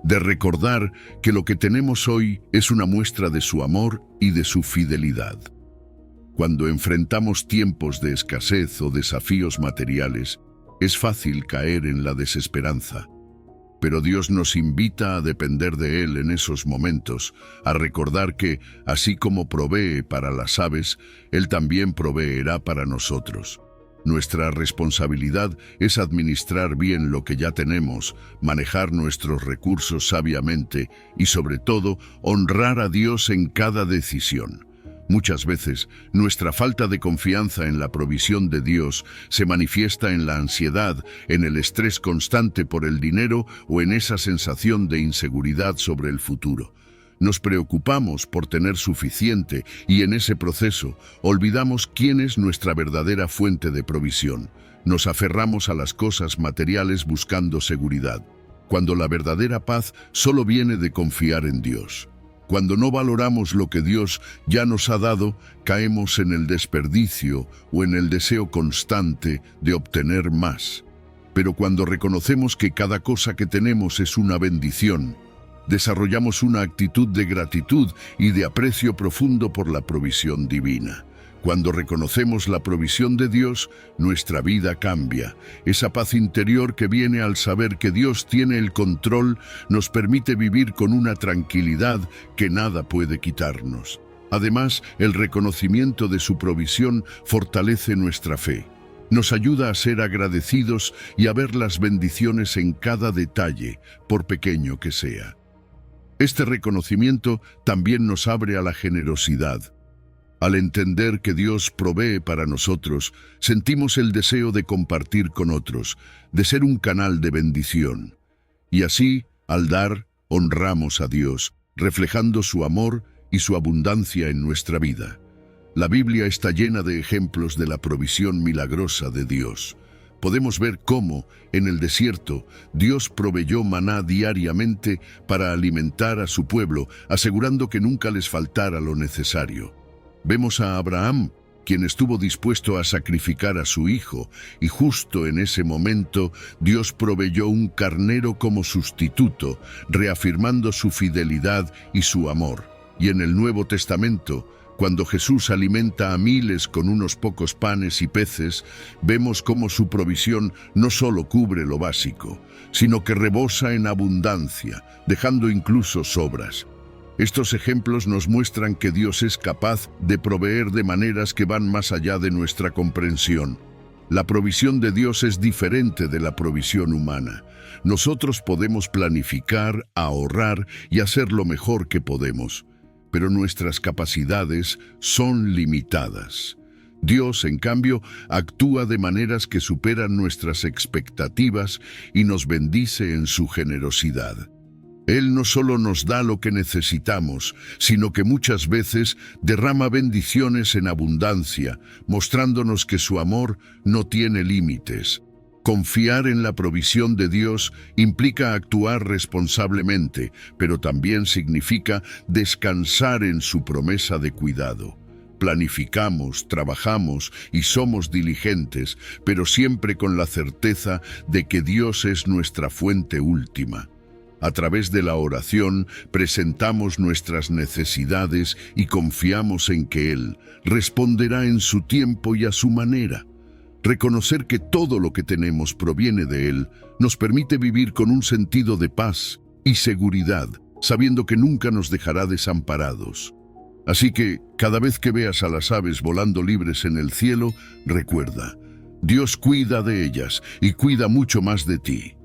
de recordar que lo que tenemos hoy es una muestra de su amor y de su fidelidad. Cuando enfrentamos tiempos de escasez o desafíos materiales, es fácil caer en la desesperanza. Pero Dios nos invita a depender de Él en esos momentos, a recordar que, así como provee para las aves, Él también proveerá para nosotros. Nuestra responsabilidad es administrar bien lo que ya tenemos, manejar nuestros recursos sabiamente y, sobre todo, honrar a Dios en cada decisión. Muchas veces, nuestra falta de confianza en la provisión de Dios se manifiesta en la ansiedad, en el estrés constante por el dinero o en esa sensación de inseguridad sobre el futuro. Nos preocupamos por tener suficiente y en ese proceso olvidamos quién es nuestra verdadera fuente de provisión. Nos aferramos a las cosas materiales buscando seguridad, cuando la verdadera paz solo viene de confiar en Dios. Cuando no valoramos lo que Dios ya nos ha dado, caemos en el desperdicio o en el deseo constante de obtener más. Pero cuando reconocemos que cada cosa que tenemos es una bendición, desarrollamos una actitud de gratitud y de aprecio profundo por la provisión divina. Cuando reconocemos la provisión de Dios, nuestra vida cambia. Esa paz interior que viene al saber que Dios tiene el control nos permite vivir con una tranquilidad que nada puede quitarnos. Además, el reconocimiento de su provisión fortalece nuestra fe. Nos ayuda a ser agradecidos y a ver las bendiciones en cada detalle, por pequeño que sea. Este reconocimiento también nos abre a la generosidad. Al entender que Dios provee para nosotros, sentimos el deseo de compartir con otros, de ser un canal de bendición. Y así, al dar, honramos a Dios, reflejando su amor y su abundancia en nuestra vida. La Biblia está llena de ejemplos de la provisión milagrosa de Dios. Podemos ver cómo, en el desierto, Dios proveyó maná diariamente para alimentar a su pueblo, asegurando que nunca les faltara lo necesario. Vemos a Abraham, quien estuvo dispuesto a sacrificar a su hijo, y justo en ese momento Dios proveyó un carnero como sustituto, reafirmando su fidelidad y su amor. Y en el Nuevo Testamento, cuando Jesús alimenta a miles con unos pocos panes y peces, vemos cómo su provisión no solo cubre lo básico, sino que rebosa en abundancia, dejando incluso sobras. Estos ejemplos nos muestran que Dios es capaz de proveer de maneras que van más allá de nuestra comprensión. La provisión de Dios es diferente de la provisión humana. Nosotros podemos planificar, ahorrar y hacer lo mejor que podemos, pero nuestras capacidades son limitadas. Dios, en cambio, actúa de maneras que superan nuestras expectativas y nos bendice en su generosidad. Él no solo nos da lo que necesitamos, sino que muchas veces derrama bendiciones en abundancia, mostrándonos que su amor no tiene límites. Confiar en la provisión de Dios implica actuar responsablemente, pero también significa descansar en su promesa de cuidado. Planificamos, trabajamos y somos diligentes, pero siempre con la certeza de que Dios es nuestra fuente última. A través de la oración presentamos nuestras necesidades y confiamos en que Él responderá en su tiempo y a su manera. Reconocer que todo lo que tenemos proviene de Él nos permite vivir con un sentido de paz y seguridad, sabiendo que nunca nos dejará desamparados. Así que, cada vez que veas a las aves volando libres en el cielo, recuerda, Dios cuida de ellas y cuida mucho más de ti.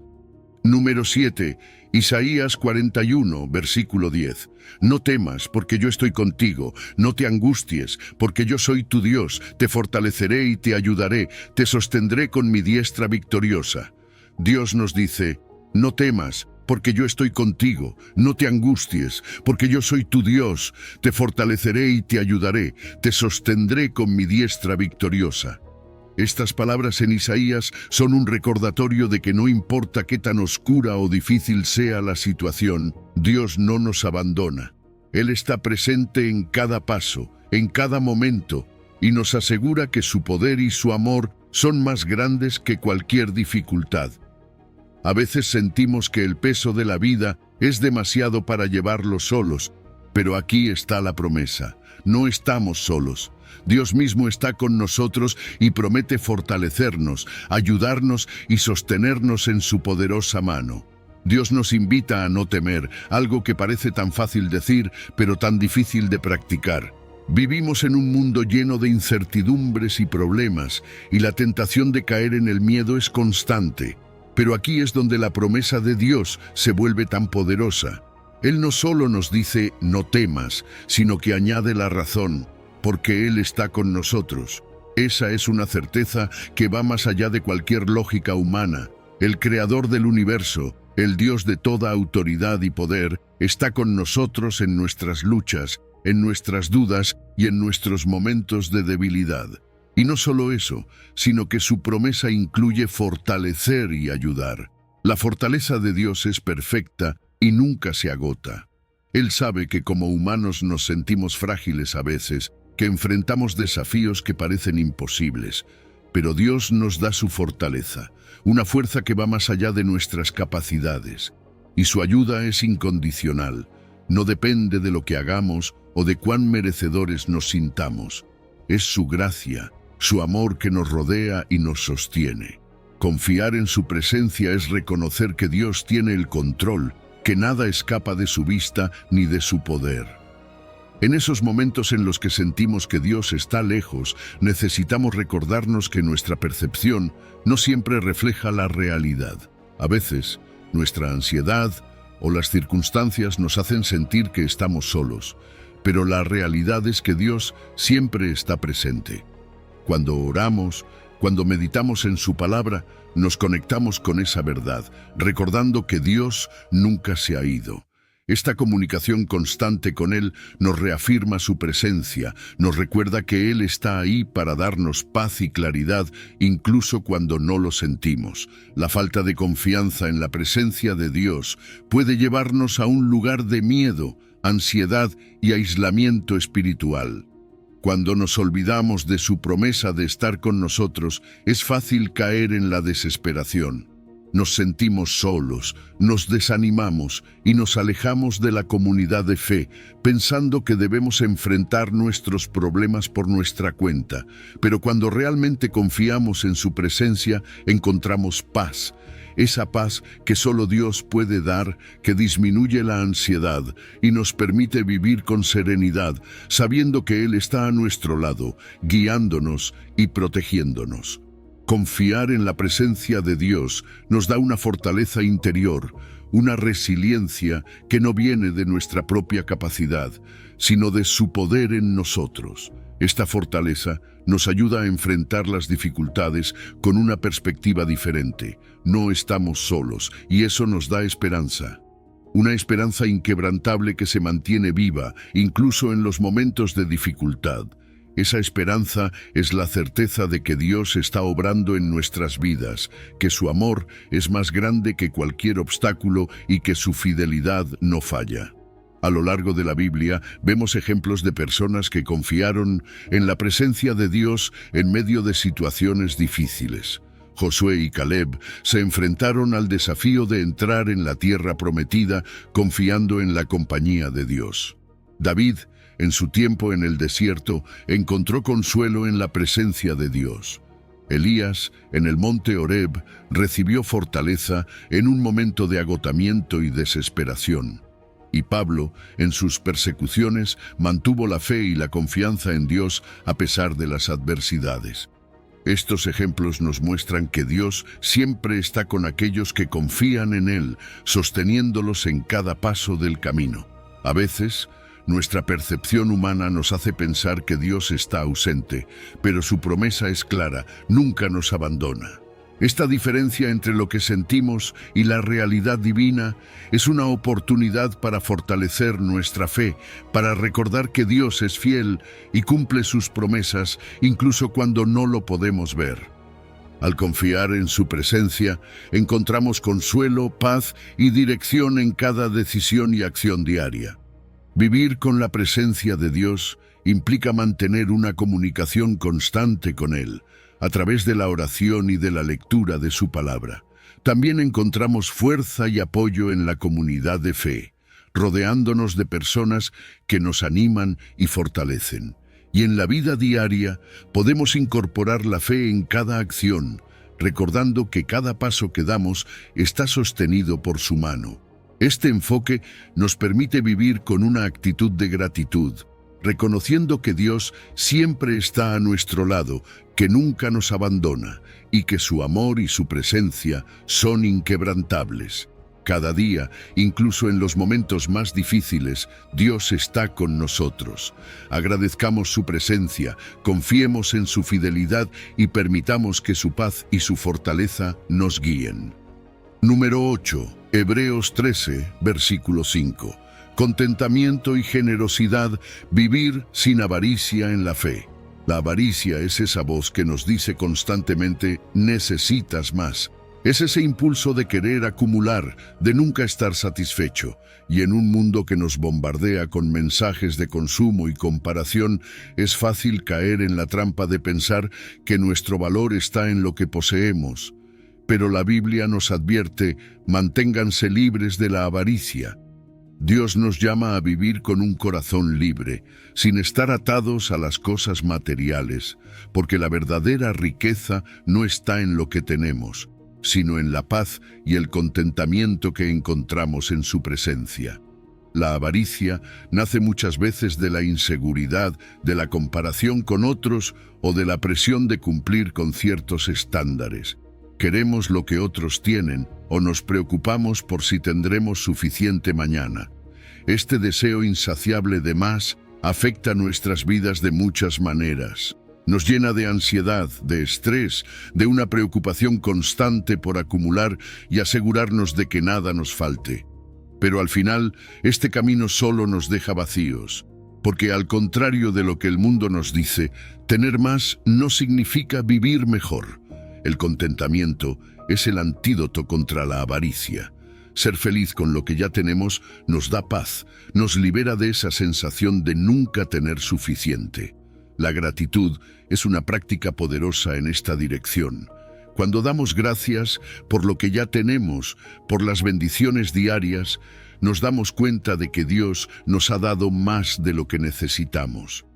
Número 7. Isaías 41, versículo 10. No temas, porque yo estoy contigo. No te angusties, porque yo soy tu Dios. Te fortaleceré y te ayudaré. Te sostendré con mi diestra victoriosa. Dios nos dice, no temas, porque yo estoy contigo. No te angusties, porque yo soy tu Dios. Te fortaleceré y te ayudaré. Te sostendré con mi diestra victoriosa. Estas palabras en Isaías son un recordatorio de que no importa qué tan oscura o difícil sea la situación, Dios no nos abandona. Él está presente en cada paso, en cada momento, y nos asegura que su poder y su amor son más grandes que cualquier dificultad. A veces sentimos que el peso de la vida es demasiado para llevarlo solos, Pero aquí está la promesa. No estamos solos. Dios mismo está con nosotros y promete fortalecernos, ayudarnos y sostenernos en su poderosa mano. Dios nos invita a no temer, algo que parece tan fácil decir, pero tan difícil de practicar. Vivimos en un mundo lleno de incertidumbres y problemas, y la tentación de caer en el miedo es constante. Pero aquí es donde la promesa de Dios se vuelve tan poderosa. Él no solo nos dice no temas, sino que añade la razón, porque Él está con nosotros. Esa es una certeza que va más allá de cualquier lógica humana. El Creador del universo, el Dios de toda autoridad y poder, está con nosotros en nuestras luchas, en nuestras dudas y en nuestros momentos de debilidad. Y no solo eso, sino que su promesa incluye fortalecer y ayudar. La fortaleza de Dios es perfecta y nunca se agota. Él sabe que como humanos nos sentimos frágiles a veces, que enfrentamos desafíos que parecen imposibles, pero Dios nos da su fortaleza, una fuerza que va más allá de nuestras capacidades, y su ayuda es incondicional, no depende de lo que hagamos o de cuán merecedores nos sintamos. Es su gracia, su amor que nos rodea y nos sostiene. Confiar en su presencia es reconocer que Dios tiene el control, que nada escapa de su vista ni de su poder. En esos momentos en los que sentimos que Dios está lejos, necesitamos recordarnos que nuestra percepción no siempre refleja la realidad. A veces, nuestra ansiedad o las circunstancias nos hacen sentir que estamos solos, pero la realidad es que Dios siempre está presente. Cuando oramos, cuando meditamos en su palabra, nos conectamos con esa verdad, recordando que Dios nunca se ha ido. Esta comunicación constante con Él nos reafirma su presencia, nos recuerda que Él está ahí para darnos paz y claridad, incluso cuando no lo sentimos. La falta de confianza en la presencia de Dios puede llevarnos a un lugar de miedo, ansiedad y aislamiento espiritual. Cuando nos olvidamos de su promesa de estar con nosotros, es fácil caer en la desesperación. Nos sentimos solos, nos desanimamos y nos alejamos de la comunidad de fe, pensando que debemos enfrentar nuestros problemas por nuestra cuenta. Pero cuando realmente confiamos en su presencia, encontramos paz. Esa paz que solo Dios puede dar, que disminuye la ansiedad y nos permite vivir con serenidad, sabiendo que Él está a nuestro lado, guiándonos y protegiéndonos. Confiar en la presencia de Dios nos da una fortaleza interior, una resiliencia que no viene de nuestra propia capacidad, sino de su poder en nosotros. Esta fortaleza nos ayuda a enfrentar las dificultades con una perspectiva diferente. No estamos solos y eso nos da esperanza. Una esperanza inquebrantable que se mantiene viva, incluso en los momentos de dificultad. Esa esperanza es la certeza de que Dios está obrando en nuestras vidas, que su amor es más grande que cualquier obstáculo y que su fidelidad no falla. A lo largo de la Biblia vemos ejemplos de personas que confiaron en la presencia de Dios en medio de situaciones difíciles. Josué y Caleb se enfrentaron al desafío de entrar en la tierra prometida confiando en la compañía de Dios. David, en su tiempo en el desierto, encontró consuelo en la presencia de Dios. Elías, en el monte Horeb, recibió fortaleza en un momento de agotamiento y desesperación. Y Pablo, en sus persecuciones, mantuvo la fe y la confianza en Dios a pesar de las adversidades. Estos ejemplos nos muestran que Dios siempre está con aquellos que confían en Él, sosteniéndolos en cada paso del camino. A veces, nuestra percepción humana nos hace pensar que Dios está ausente, pero su promesa es clara, nunca nos abandona. Esta diferencia entre lo que sentimos y la realidad divina es una oportunidad para fortalecer nuestra fe, para recordar que Dios es fiel y cumple sus promesas incluso cuando no lo podemos ver. Al confiar en su presencia, encontramos consuelo, paz y dirección en cada decisión y acción diaria. Vivir con la presencia de Dios implica mantener una comunicación constante con Él, a través de la oración y de la lectura de su palabra. También encontramos fuerza y apoyo en la comunidad de fe. rodeándonos de personas que nos animan y fortalecen. Y en la vida diaria podemos incorporar la fe en cada acción, recordando que cada paso que damos está sostenido por su mano. Este enfoque nos permite vivir con una actitud de gratitud, reconociendo que Dios siempre está a nuestro lado, que nunca nos abandona y que su amor y su presencia son inquebrantables. Cada día, incluso en los momentos más difíciles, Dios está con nosotros. Agradezcamos su presencia, confiemos en su fidelidad y permitamos que su paz y su fortaleza nos guíen. Número 8. Hebreos 13, versículo 5. Contentamiento y generosidad, vivir sin avaricia en la fe. La avaricia es esa voz que nos dice constantemente, necesitas más. Es ese impulso de querer acumular, de nunca estar satisfecho. Y en un mundo que nos bombardea con mensajes de consumo y comparación, es fácil caer en la trampa de pensar que nuestro valor está en lo que poseemos. Pero la Biblia nos advierte, manténganse libres de la avaricia. Dios nos llama a vivir con un corazón libre, sin estar atados a las cosas materiales, porque la verdadera riqueza no está en lo que tenemos, sino en la paz y el contentamiento que encontramos en su presencia. La avaricia nace muchas veces de la inseguridad, de la comparación con otros o de la presión de cumplir con ciertos estándares. Queremos lo que otros tienen o nos preocupamos por si tendremos suficiente mañana. Este deseo insaciable de más afecta nuestras vidas de muchas maneras. Nos llena de ansiedad, de estrés, de una preocupación constante por acumular y asegurarnos de que nada nos falte. Pero al final, este camino solo nos deja vacíos, porque al contrario de lo que el mundo nos dice, tener más no significa vivir mejor. El contentamiento es el antídoto contra la avaricia. Ser feliz con lo que ya tenemos nos da paz, nos libera de esa sensación de nunca tener suficiente. La gratitud es una práctica poderosa en esta dirección. Cuando damos gracias por lo que ya tenemos, por las bendiciones diarias, nos damos cuenta de que Dios nos ha dado más de lo que necesitamos.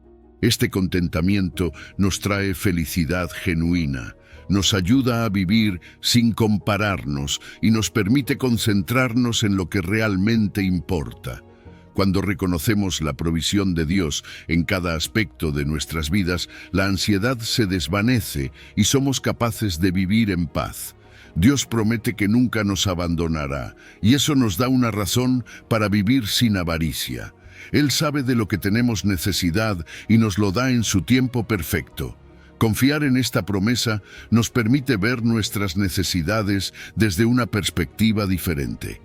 Este contentamiento nos trae felicidad genuina, nos ayuda a vivir sin compararnos y nos permite concentrarnos en lo que realmente importa. Cuando reconocemos la provisión de Dios en cada aspecto de nuestras vidas, la ansiedad se desvanece y somos capaces de vivir en paz. Dios promete que nunca nos abandonará, y eso nos da una razón para vivir sin avaricia. Él sabe de lo que tenemos necesidad y nos lo da en su tiempo perfecto. Confiar en esta promesa nos permite ver nuestras necesidades desde una perspectiva diferente.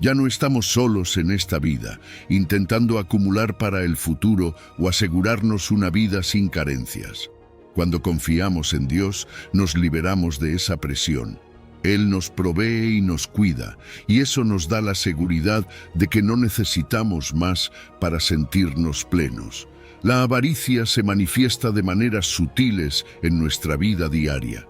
Ya no estamos solos en esta vida, intentando acumular para el futuro o asegurarnos una vida sin carencias. Cuando confiamos en Dios, nos liberamos de esa presión. Él nos provee y nos cuida, y eso nos da la seguridad de que no necesitamos más para sentirnos plenos. La avaricia se manifiesta de maneras sutiles en nuestra vida diaria.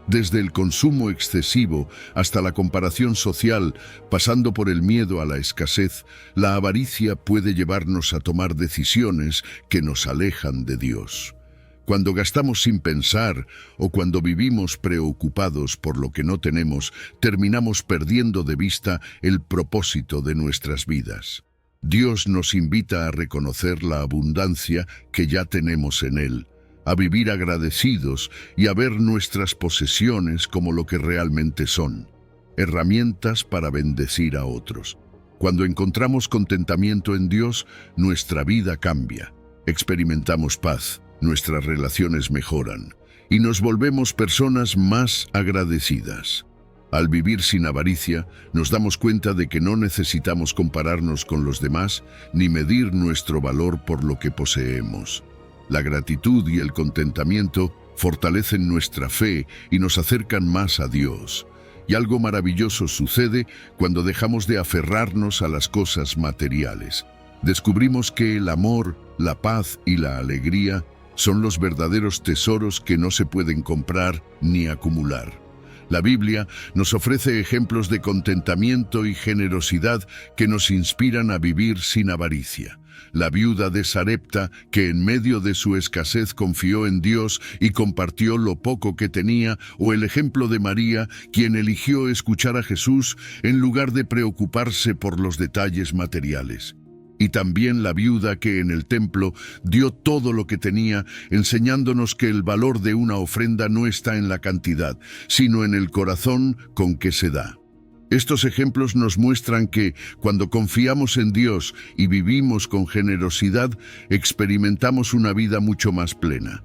Desde el consumo excesivo hasta la comparación social, pasando por el miedo a la escasez, la avaricia puede llevarnos a tomar decisiones que nos alejan de Dios. Cuando gastamos sin pensar o cuando vivimos preocupados por lo que no tenemos, terminamos perdiendo de vista el propósito de nuestras vidas. Dios nos invita a reconocer la abundancia que ya tenemos en Él, a vivir agradecidos y a ver nuestras posesiones como lo que realmente son, herramientas para bendecir a otros. Cuando encontramos contentamiento en Dios, nuestra vida cambia, experimentamos paz, nuestras relaciones mejoran y nos volvemos personas más agradecidas. Al vivir sin avaricia, nos damos cuenta de que no necesitamos compararnos con los demás ni medir nuestro valor por lo que poseemos. La gratitud y el contentamiento fortalecen nuestra fe y nos acercan más a Dios. Y algo maravilloso sucede cuando dejamos de aferrarnos a las cosas materiales. Descubrimos que el amor, la paz y la alegría son los verdaderos tesoros que no se pueden comprar ni acumular. La Biblia nos ofrece ejemplos de contentamiento y generosidad que nos inspiran a vivir sin avaricia. La viuda de Sarepta, que en medio de su escasez confió en Dios y compartió lo poco que tenía, o el ejemplo de María, quien eligió escuchar a Jesús en lugar de preocuparse por los detalles materiales. Y también la viuda que en el templo dio todo lo que tenía, enseñándonos que el valor de una ofrenda no está en la cantidad, sino en el corazón con que se da. Estos ejemplos nos muestran que, cuando confiamos en Dios y vivimos con generosidad, experimentamos una vida mucho más plena.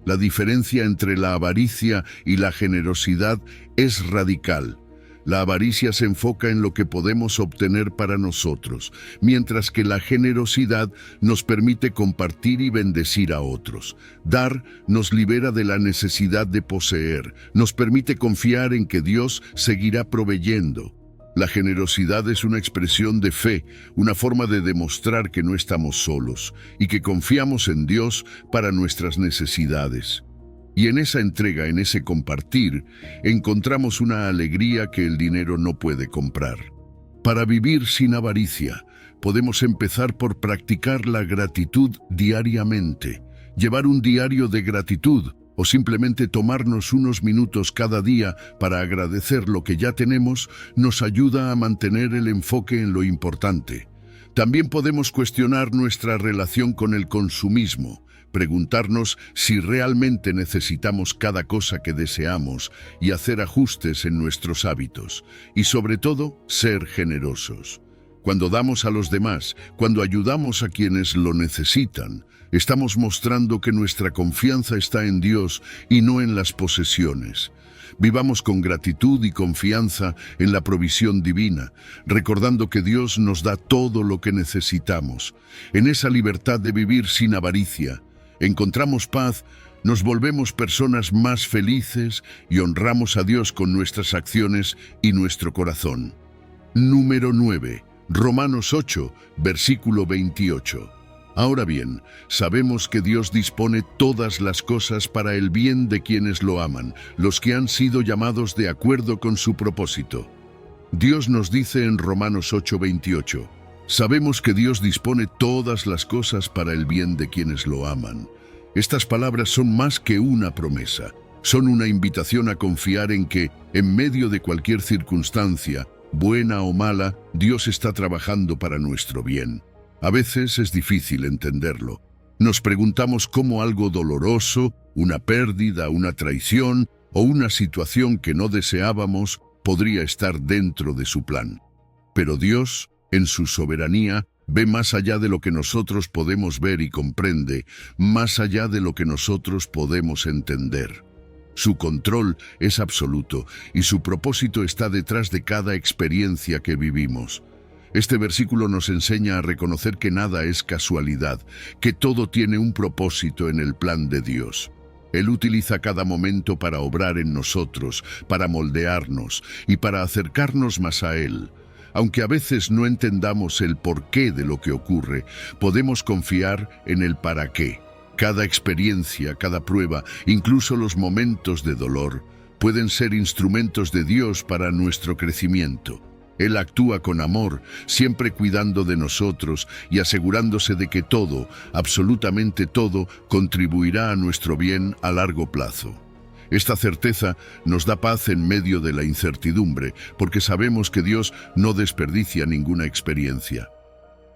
La diferencia entre la avaricia y la generosidad es radical. La avaricia se enfoca en lo que podemos obtener para nosotros, mientras que la generosidad nos permite compartir y bendecir a otros. Dar nos libera de la necesidad de poseer, nos permite confiar en que Dios seguirá proveyendo. La generosidad es una expresión de fe, una forma de demostrar que no estamos solos y que confiamos en Dios para nuestras necesidades. Y en esa entrega, en ese compartir, encontramos una alegría que el dinero no puede comprar. Para vivir sin avaricia, podemos empezar por practicar la gratitud diariamente, llevar un diario de gratitud o simplemente tomarnos unos minutos cada día para agradecer lo que ya tenemos, nos ayuda a mantener el enfoque en lo importante. También podemos cuestionar nuestra relación con el consumismo, preguntarnos si realmente necesitamos cada cosa que deseamos y hacer ajustes en nuestros hábitos. Y sobre todo, ser generosos. Cuando damos a los demás, cuando ayudamos a quienes lo necesitan, estamos mostrando que nuestra confianza está en Dios y no en las posesiones. Vivamos con gratitud y confianza en la provisión divina, recordando que Dios nos da todo lo que necesitamos. En esa libertad de vivir sin avaricia, encontramos paz, nos volvemos personas más felices y honramos a Dios con nuestras acciones y nuestro corazón. Número 9. Romanos 8, versículo 28. Ahora bien, sabemos que Dios dispone todas las cosas para el bien de quienes lo aman, los que han sido llamados de acuerdo con su propósito. Dios nos dice en Romanos 8, 28, sabemos que Dios dispone todas las cosas para el bien de quienes lo aman. Estas palabras son más que una promesa, son una invitación a confiar en que, en medio de cualquier circunstancia, buena o mala, Dios está trabajando para nuestro bien. A veces es difícil entenderlo. Nos preguntamos cómo algo doloroso, una pérdida, una traición o una situación que no deseábamos podría estar dentro de su plan. Pero Dios, en su soberanía, ve más allá de lo que nosotros podemos ver y comprende, más allá de lo que nosotros podemos entender. Su control es absoluto y su propósito está detrás de cada experiencia que vivimos. Este versículo nos enseña a reconocer que nada es casualidad, que todo tiene un propósito en el plan de Dios. Él utiliza cada momento para obrar en nosotros, para moldearnos y para acercarnos más a Él. Aunque a veces no entendamos el porqué de lo que ocurre, podemos confiar en el para qué. Cada experiencia, cada prueba, incluso los momentos de dolor, pueden ser instrumentos de Dios para nuestro crecimiento. Él actúa con amor, siempre cuidando de nosotros y asegurándose de que todo, absolutamente todo, contribuirá a nuestro bien a largo plazo. Esta certeza nos da paz en medio de la incertidumbre, porque sabemos que Dios no desperdicia ninguna experiencia.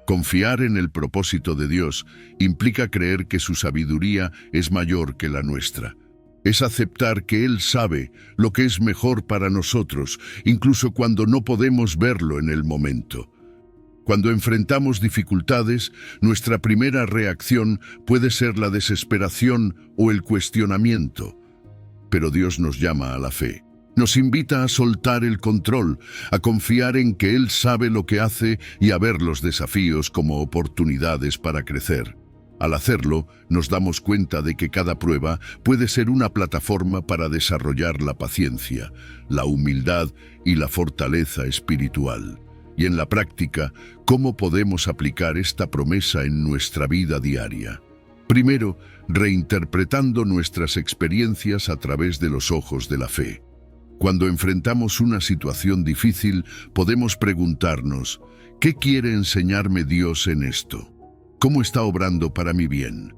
Confiar en el propósito de Dios implica creer que su sabiduría es mayor que la nuestra. Es aceptar que Él sabe lo que es mejor para nosotros, incluso cuando no podemos verlo en el momento. Cuando enfrentamos dificultades, nuestra primera reacción puede ser la desesperación o el cuestionamiento. Pero Dios nos llama a la fe. Nos invita a soltar el control, a confiar en que Él sabe lo que hace y a ver los desafíos como oportunidades para crecer. Al hacerlo, nos damos cuenta de que cada prueba puede ser una plataforma para desarrollar la paciencia, la humildad y la fortaleza espiritual. Y en la práctica, ¿cómo podemos aplicar esta promesa en nuestra vida diaria? Primero, reinterpretando nuestras experiencias a través de los ojos de la fe. Cuando enfrentamos una situación difícil, podemos preguntarnos, ¿qué quiere enseñarme Dios en esto? ¿Cómo está obrando para mi bien?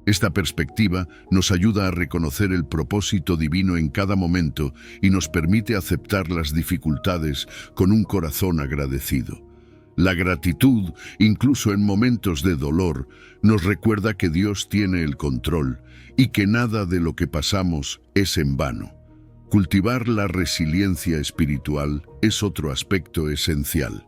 Esta perspectiva nos ayuda a reconocer el propósito divino en cada momento y nos permite aceptar las dificultades con un corazón agradecido. La gratitud, incluso en momentos de dolor, nos recuerda que Dios tiene el control y que nada de lo que pasamos es en vano. Cultivar la resiliencia espiritual es otro aspecto esencial.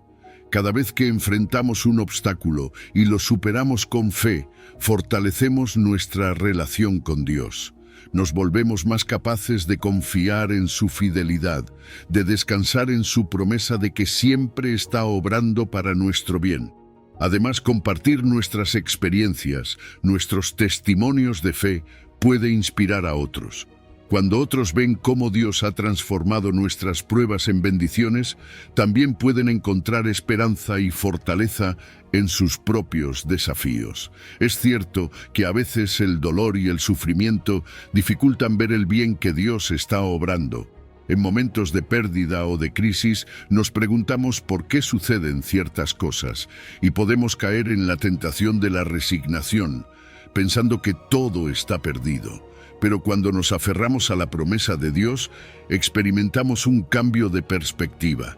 Cada vez que enfrentamos un obstáculo y lo superamos con fe, fortalecemos nuestra relación con Dios. Nos volvemos más capaces de confiar en su fidelidad, de descansar en su promesa de que siempre está obrando para nuestro bien. Además, compartir nuestras experiencias, nuestros testimonios de fe, puede inspirar a otros. Cuando otros ven cómo Dios ha transformado nuestras pruebas en bendiciones, también pueden encontrar esperanza y fortaleza en sus propios desafíos. Es cierto que a veces el dolor y el sufrimiento dificultan ver el bien que Dios está obrando. En momentos de pérdida o de crisis, nos preguntamos por qué suceden ciertas cosas y podemos caer en la tentación de la resignación, pensando que todo está perdido. Pero cuando nos aferramos a la promesa de Dios, experimentamos un cambio de perspectiva.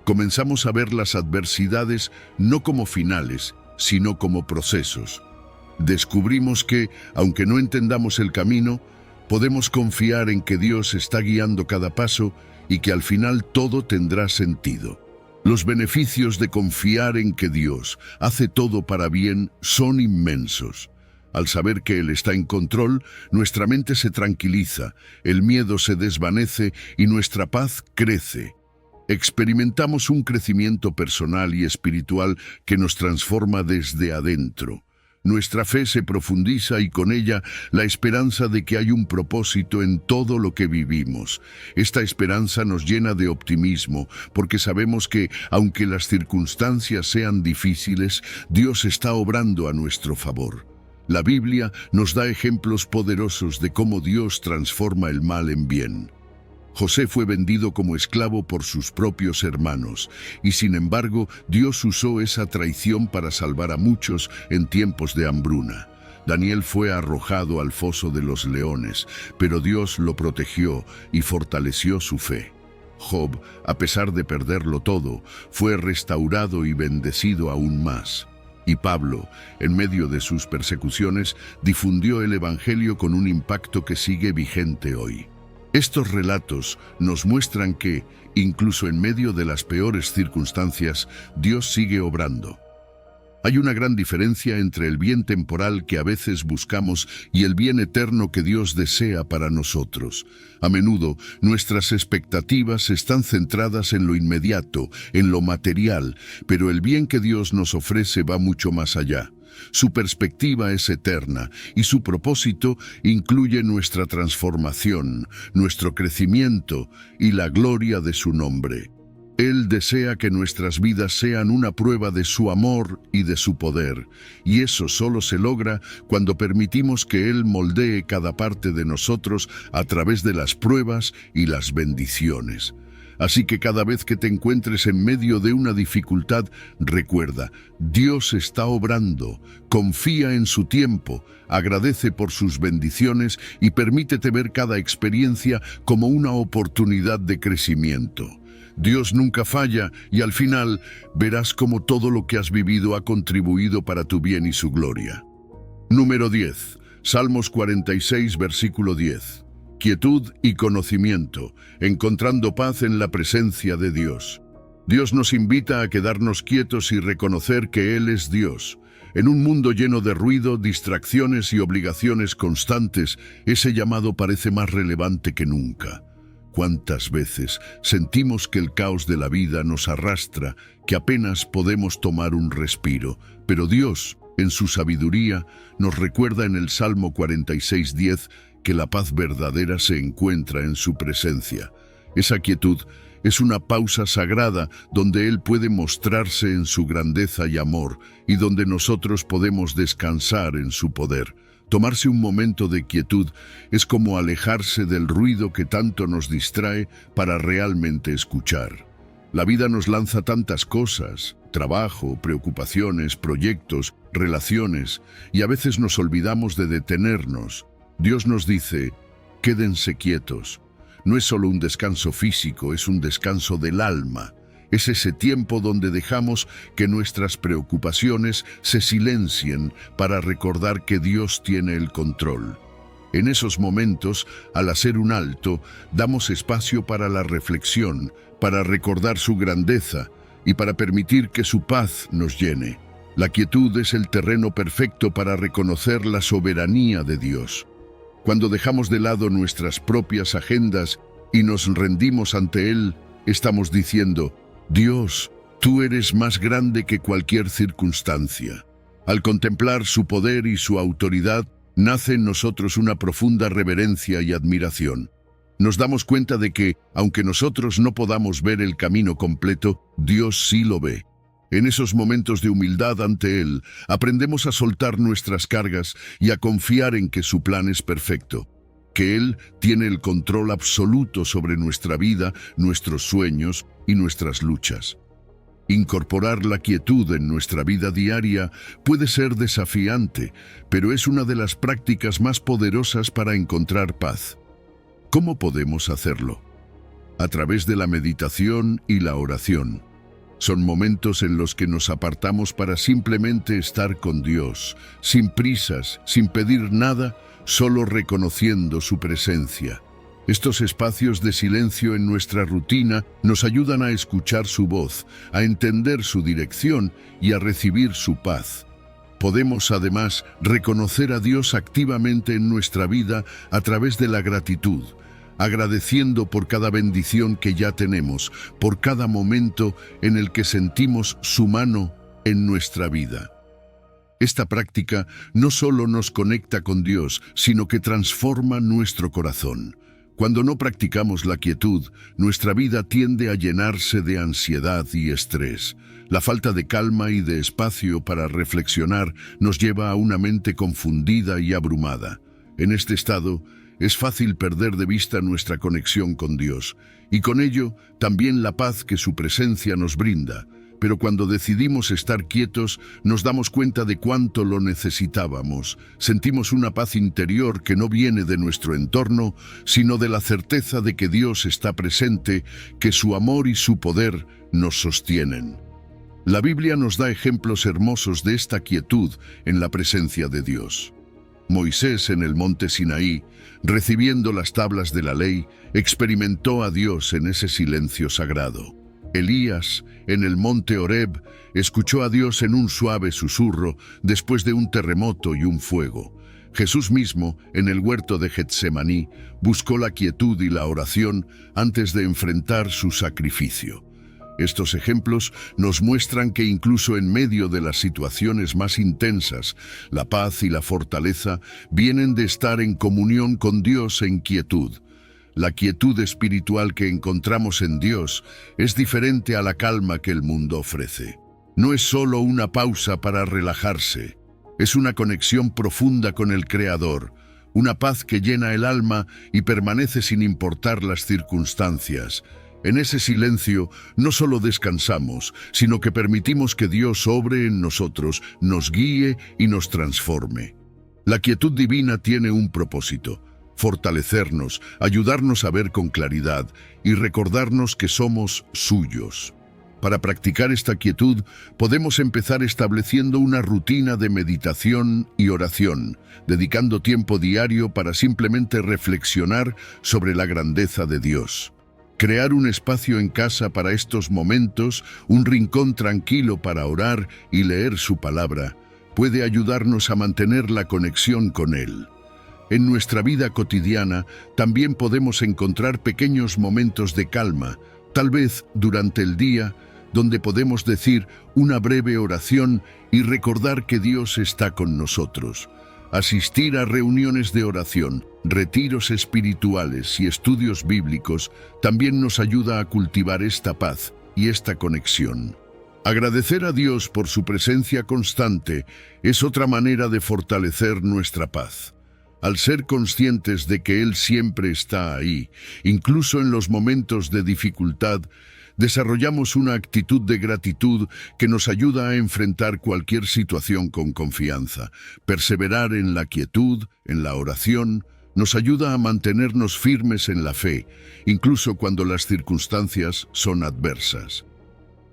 Comenzamos a ver las adversidades no como finales, sino como procesos. Descubrimos que, aunque no entendamos el camino, podemos confiar en que Dios está guiando cada paso y que al final todo tendrá sentido. Los beneficios de confiar en que Dios hace todo para bien son inmensos. Al saber que Él está en control, nuestra mente se tranquiliza, el miedo se desvanece y nuestra paz crece. Experimentamos un crecimiento personal y espiritual que nos transforma desde adentro. Nuestra fe se profundiza y con ella la esperanza de que hay un propósito en todo lo que vivimos. Esta esperanza nos llena de optimismo porque sabemos que, aunque las circunstancias sean difíciles, Dios está obrando a nuestro favor. La Biblia nos da ejemplos poderosos de cómo Dios transforma el mal en bien. José fue vendido como esclavo por sus propios hermanos, y sin embargo, Dios usó esa traición para salvar a muchos en tiempos de hambruna. Daniel fue arrojado al foso de los leones, pero Dios lo protegió y fortaleció su fe. Job, a pesar de perderlo todo, fue restaurado y bendecido aún más. Y Pablo, en medio de sus persecuciones, difundió el Evangelio con un impacto que sigue vigente hoy. Estos relatos nos muestran que, incluso en medio de las peores circunstancias, Dios sigue obrando. Hay una gran diferencia entre el bien temporal que a veces buscamos y el bien eterno que Dios desea para nosotros. A menudo, nuestras expectativas están centradas en lo inmediato, en lo material, pero el bien que Dios nos ofrece va mucho más allá. Su perspectiva es eterna y su propósito incluye nuestra transformación, nuestro crecimiento y la gloria de su nombre. Él desea que nuestras vidas sean una prueba de su amor y de su poder, y eso solo se logra cuando permitimos que Él moldee cada parte de nosotros a través de las pruebas y las bendiciones. Así que cada vez que te encuentres en medio de una dificultad, recuerda, Dios está obrando, confía en su tiempo, agradece por sus bendiciones y permítete ver cada experiencia como una oportunidad de crecimiento. Dios nunca falla y al final verás cómo todo lo que has vivido ha contribuido para tu bien y su gloria. Número 10. Salmos 46, versículo 10. Quietud y conocimiento, encontrando paz en la presencia de Dios. Dios nos invita a quedarnos quietos y reconocer que Él es Dios. En un mundo lleno de ruido, distracciones y obligaciones constantes, ese llamado parece más relevante que nunca. ¿Cuántas veces sentimos que el caos de la vida nos arrastra, que apenas podemos tomar un respiro? Pero Dios, en su sabiduría, nos recuerda en el Salmo 46:10 que la paz verdadera se encuentra en su presencia. Esa quietud es una pausa sagrada donde Él puede mostrarse en su grandeza y amor y donde nosotros podemos descansar en su poder. Tomarse un momento de quietud es como alejarse del ruido que tanto nos distrae para realmente escuchar. La vida nos lanza tantas cosas, trabajo, preocupaciones, proyectos, relaciones, y a veces nos olvidamos de detenernos. Dios nos dice, quédense quietos. No es solo un descanso físico, es un descanso del alma. Es ese tiempo donde dejamos que nuestras preocupaciones se silencien para recordar que Dios tiene el control. En esos momentos, al hacer un alto, damos espacio para la reflexión, para recordar su grandeza y para permitir que su paz nos llene. La quietud es el terreno perfecto para reconocer la soberanía de Dios. Cuando dejamos de lado nuestras propias agendas y nos rendimos ante Él, estamos diciendo, Dios, tú eres más grande que cualquier circunstancia. Al contemplar su poder y su autoridad, nace en nosotros una profunda reverencia y admiración. Nos damos cuenta de que, aunque nosotros no podamos ver el camino completo, Dios sí lo ve. En esos momentos de humildad ante Él, aprendemos a soltar nuestras cargas y a confiar en que su plan es perfecto, que Él tiene el control absoluto sobre nuestra vida, nuestros sueños y nuestras luchas. Incorporar la quietud en nuestra vida diaria puede ser desafiante, pero es una de las prácticas más poderosas para encontrar paz. ¿Cómo podemos hacerlo? A través de la meditación y la oración. Son momentos en los que nos apartamos para simplemente estar con Dios, sin prisas, sin pedir nada, solo reconociendo su presencia. Estos espacios de silencio en nuestra rutina nos ayudan a escuchar su voz, a entender su dirección y a recibir su paz. Podemos además reconocer a Dios activamente en nuestra vida a través de la gratitud, agradeciendo por cada bendición que ya tenemos, por cada momento en el que sentimos su mano en nuestra vida. Esta práctica no solo nos conecta con Dios, sino que transforma nuestro corazón. Cuando no practicamos la quietud, nuestra vida tiende a llenarse de ansiedad y estrés. La falta de calma y de espacio para reflexionar nos lleva a una mente confundida y abrumada. En este estado, es fácil perder de vista nuestra conexión con Dios, y con ello también la paz que su presencia nos brinda. Pero cuando decidimos estar quietos, nos damos cuenta de cuánto lo necesitábamos. Sentimos una paz interior que no viene de nuestro entorno, sino de la certeza de que Dios está presente, que su amor y su poder nos sostienen. La Biblia nos da ejemplos hermosos de esta quietud en la presencia de Dios. Moisés en el monte Sinaí, recibiendo las tablas de la ley, experimentó a Dios en ese silencio sagrado. Elías, en el monte Horeb, escuchó a Dios en un suave susurro después de un terremoto y un fuego. Jesús mismo, en el huerto de Getsemaní, buscó la quietud y la oración antes de enfrentar su sacrificio. Estos ejemplos nos muestran que incluso en medio de las situaciones más intensas, la paz y la fortaleza vienen de estar en comunión con Dios en quietud. La quietud espiritual que encontramos en Dios es diferente a la calma que el mundo ofrece. No es solo una pausa para relajarse, es una conexión profunda con el Creador, una paz que llena el alma y permanece sin importar las circunstancias. En ese silencio no solo descansamos, sino que permitimos que Dios obre en nosotros, nos guíe y nos transforme. La quietud divina tiene un propósito: fortalecernos, ayudarnos a ver con claridad y recordarnos que somos suyos. Para practicar esta quietud, podemos empezar estableciendo una rutina de meditación y oración, dedicando tiempo diario para simplemente reflexionar sobre la grandeza de Dios. Crear un espacio en casa para estos momentos, un rincón tranquilo para orar y leer su palabra, puede ayudarnos a mantener la conexión con Él. En nuestra vida cotidiana también podemos encontrar pequeños momentos de calma, tal vez durante el día, donde podemos decir una breve oración y recordar que Dios está con nosotros. Asistir a reuniones de oración, retiros espirituales y estudios bíblicos también nos ayuda a cultivar esta paz y esta conexión. Agradecer a Dios por su presencia constante es otra manera de fortalecer nuestra paz. Al ser conscientes de que Él siempre está ahí, incluso en los momentos de dificultad, desarrollamos una actitud de gratitud que nos ayuda a enfrentar cualquier situación con confianza. Perseverar en la quietud, en la oración, nos ayuda a mantenernos firmes en la fe, incluso cuando las circunstancias son adversas.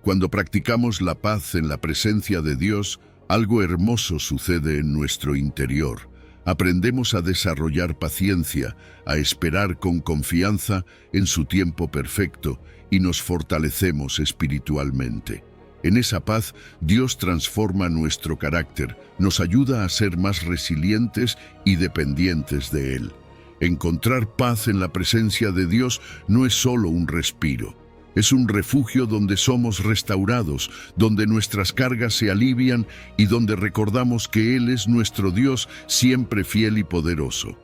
Cuando practicamos la paz en la presencia de Dios, algo hermoso sucede en nuestro interior. Aprendemos a desarrollar paciencia, a esperar con confianza en su tiempo perfecto y nos fortalecemos espiritualmente. En esa paz, Dios transforma nuestro carácter, nos ayuda a ser más resilientes y dependientes de Él. Encontrar paz en la presencia de Dios no es solo un respiro. Es un refugio donde somos restaurados, donde nuestras cargas se alivian y donde recordamos que Él es nuestro Dios siempre fiel y poderoso.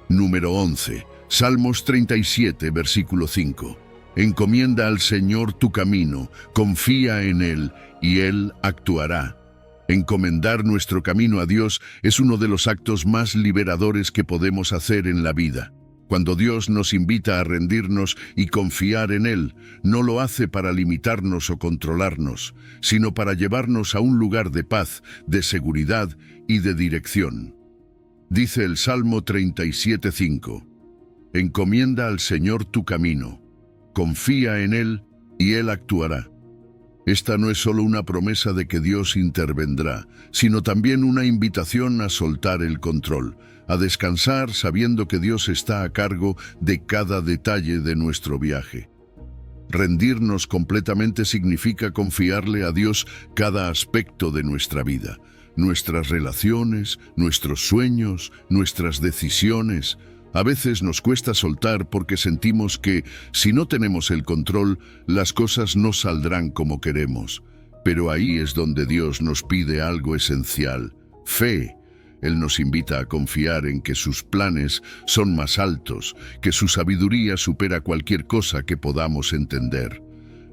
Número 11. Salmos 37, versículo 5. Encomienda al Señor tu camino, confía en Él y Él actuará. Encomendar nuestro camino a Dios es uno de los actos más liberadores que podemos hacer en la vida. Cuando Dios nos invita a rendirnos y confiar en Él, no lo hace para limitarnos o controlarnos, sino para llevarnos a un lugar de paz, de seguridad y de dirección. Dice el Salmo 37:5, encomienda al Señor tu camino, confía en Él y Él actuará. Esta no es solo una promesa de que Dios intervendrá, sino también una invitación a soltar el control, a descansar sabiendo que Dios está a cargo de cada detalle de nuestro viaje. Rendirnos completamente significa confiarle a Dios cada aspecto de nuestra vida, nuestras relaciones, nuestros sueños, nuestras decisiones. A veces nos cuesta soltar porque sentimos que, si no tenemos el control, las cosas no saldrán como queremos. Pero ahí es donde Dios nos pide algo esencial: fe. Él nos invita a confiar en que sus planes son más altos, que su sabiduría supera cualquier cosa que podamos entender.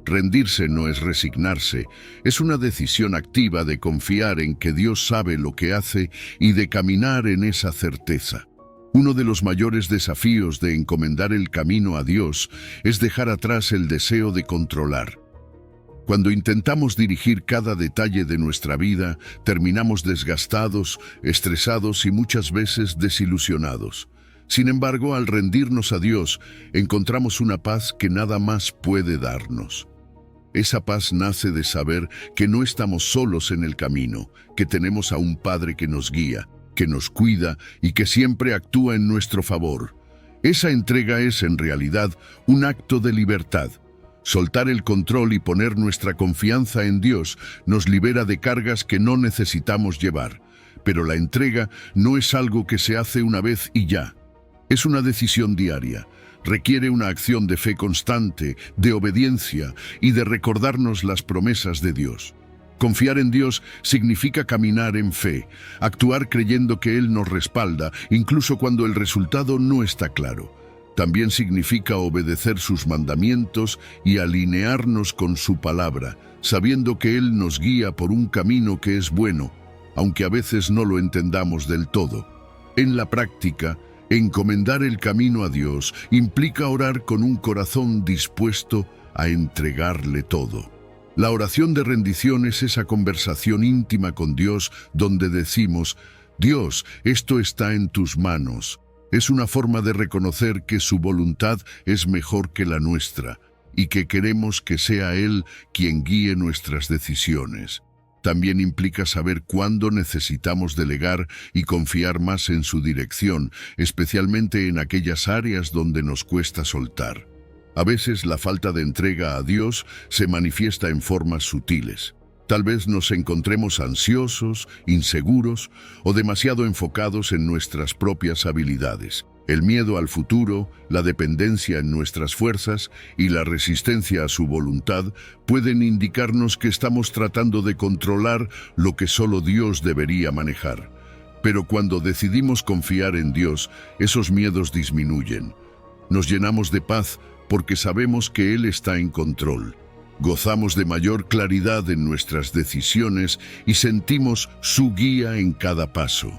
Rendirse no es resignarse, es una decisión activa de confiar en que Dios sabe lo que hace y de caminar en esa certeza. Uno de los mayores desafíos de encomendar el camino a Dios es dejar atrás el deseo de controlar. Cuando intentamos dirigir cada detalle de nuestra vida, terminamos desgastados, estresados y muchas veces desilusionados. Sin embargo, al rendirnos a Dios, encontramos una paz que nada más puede darnos. Esa paz nace de saber que no estamos solos en el camino, que tenemos a un Padre que nos guía, que nos cuida y que siempre actúa en nuestro favor. Esa entrega es, en realidad, un acto de libertad. Soltar el control y poner nuestra confianza en Dios nos libera de cargas que no necesitamos llevar. Pero la entrega no es algo que se hace una vez y ya. Es una decisión diaria. Requiere una acción de fe constante, de obediencia y de recordarnos las promesas de Dios. Confiar en Dios significa caminar en fe, actuar creyendo que Él nos respalda, incluso cuando el resultado no está claro. También significa obedecer sus mandamientos y alinearnos con su palabra, sabiendo que Él nos guía por un camino que es bueno, aunque a veces no lo entendamos del todo. En la práctica, encomendar el camino a Dios implica orar con un corazón dispuesto a entregarle todo. La oración de rendición es esa conversación íntima con Dios donde decimos: Dios, esto está en tus manos. Es una forma de reconocer que su voluntad es mejor que la nuestra y que queremos que sea Él quien guíe nuestras decisiones. También implica saber cuándo necesitamos delegar y confiar más en su dirección, especialmente en aquellas áreas donde nos cuesta soltar. A veces la falta de entrega a Dios se manifiesta en formas sutiles. Tal vez nos encontremos ansiosos, inseguros o demasiado enfocados en nuestras propias habilidades. El miedo al futuro, la dependencia en nuestras fuerzas y la resistencia a su voluntad pueden indicarnos que estamos tratando de controlar lo que solo Dios debería manejar. Pero cuando decidimos confiar en Dios, esos miedos disminuyen. Nos llenamos de paz porque sabemos que Él está en control. Gozamos de mayor claridad en nuestras decisiones y sentimos su guía en cada paso.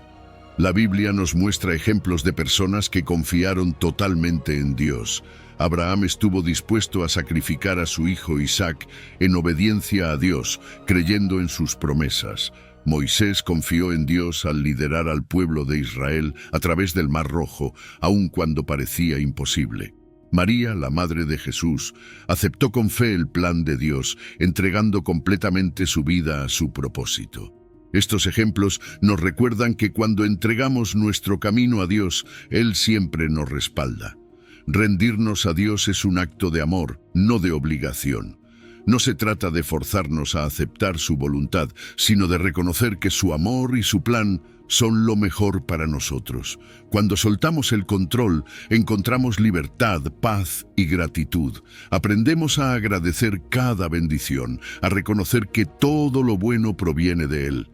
La Biblia nos muestra ejemplos de personas que confiaron totalmente en Dios. Abraham estuvo dispuesto a sacrificar a su hijo Isaac en obediencia a Dios, creyendo en sus promesas. Moisés confió en Dios al liderar al pueblo de Israel a través del Mar Rojo, aun cuando parecía imposible. María, la madre de Jesús, aceptó con fe el plan de Dios, entregando completamente su vida a su propósito. Estos ejemplos nos recuerdan que cuando entregamos nuestro camino a Dios, Él siempre nos respalda. Rendirnos a Dios es un acto de amor, no de obligación. No se trata de forzarnos a aceptar su voluntad, sino de reconocer que su amor y su plan son lo mejor para nosotros. Cuando soltamos el control, encontramos libertad, paz y gratitud. Aprendemos a agradecer cada bendición, a reconocer que todo lo bueno proviene de Él.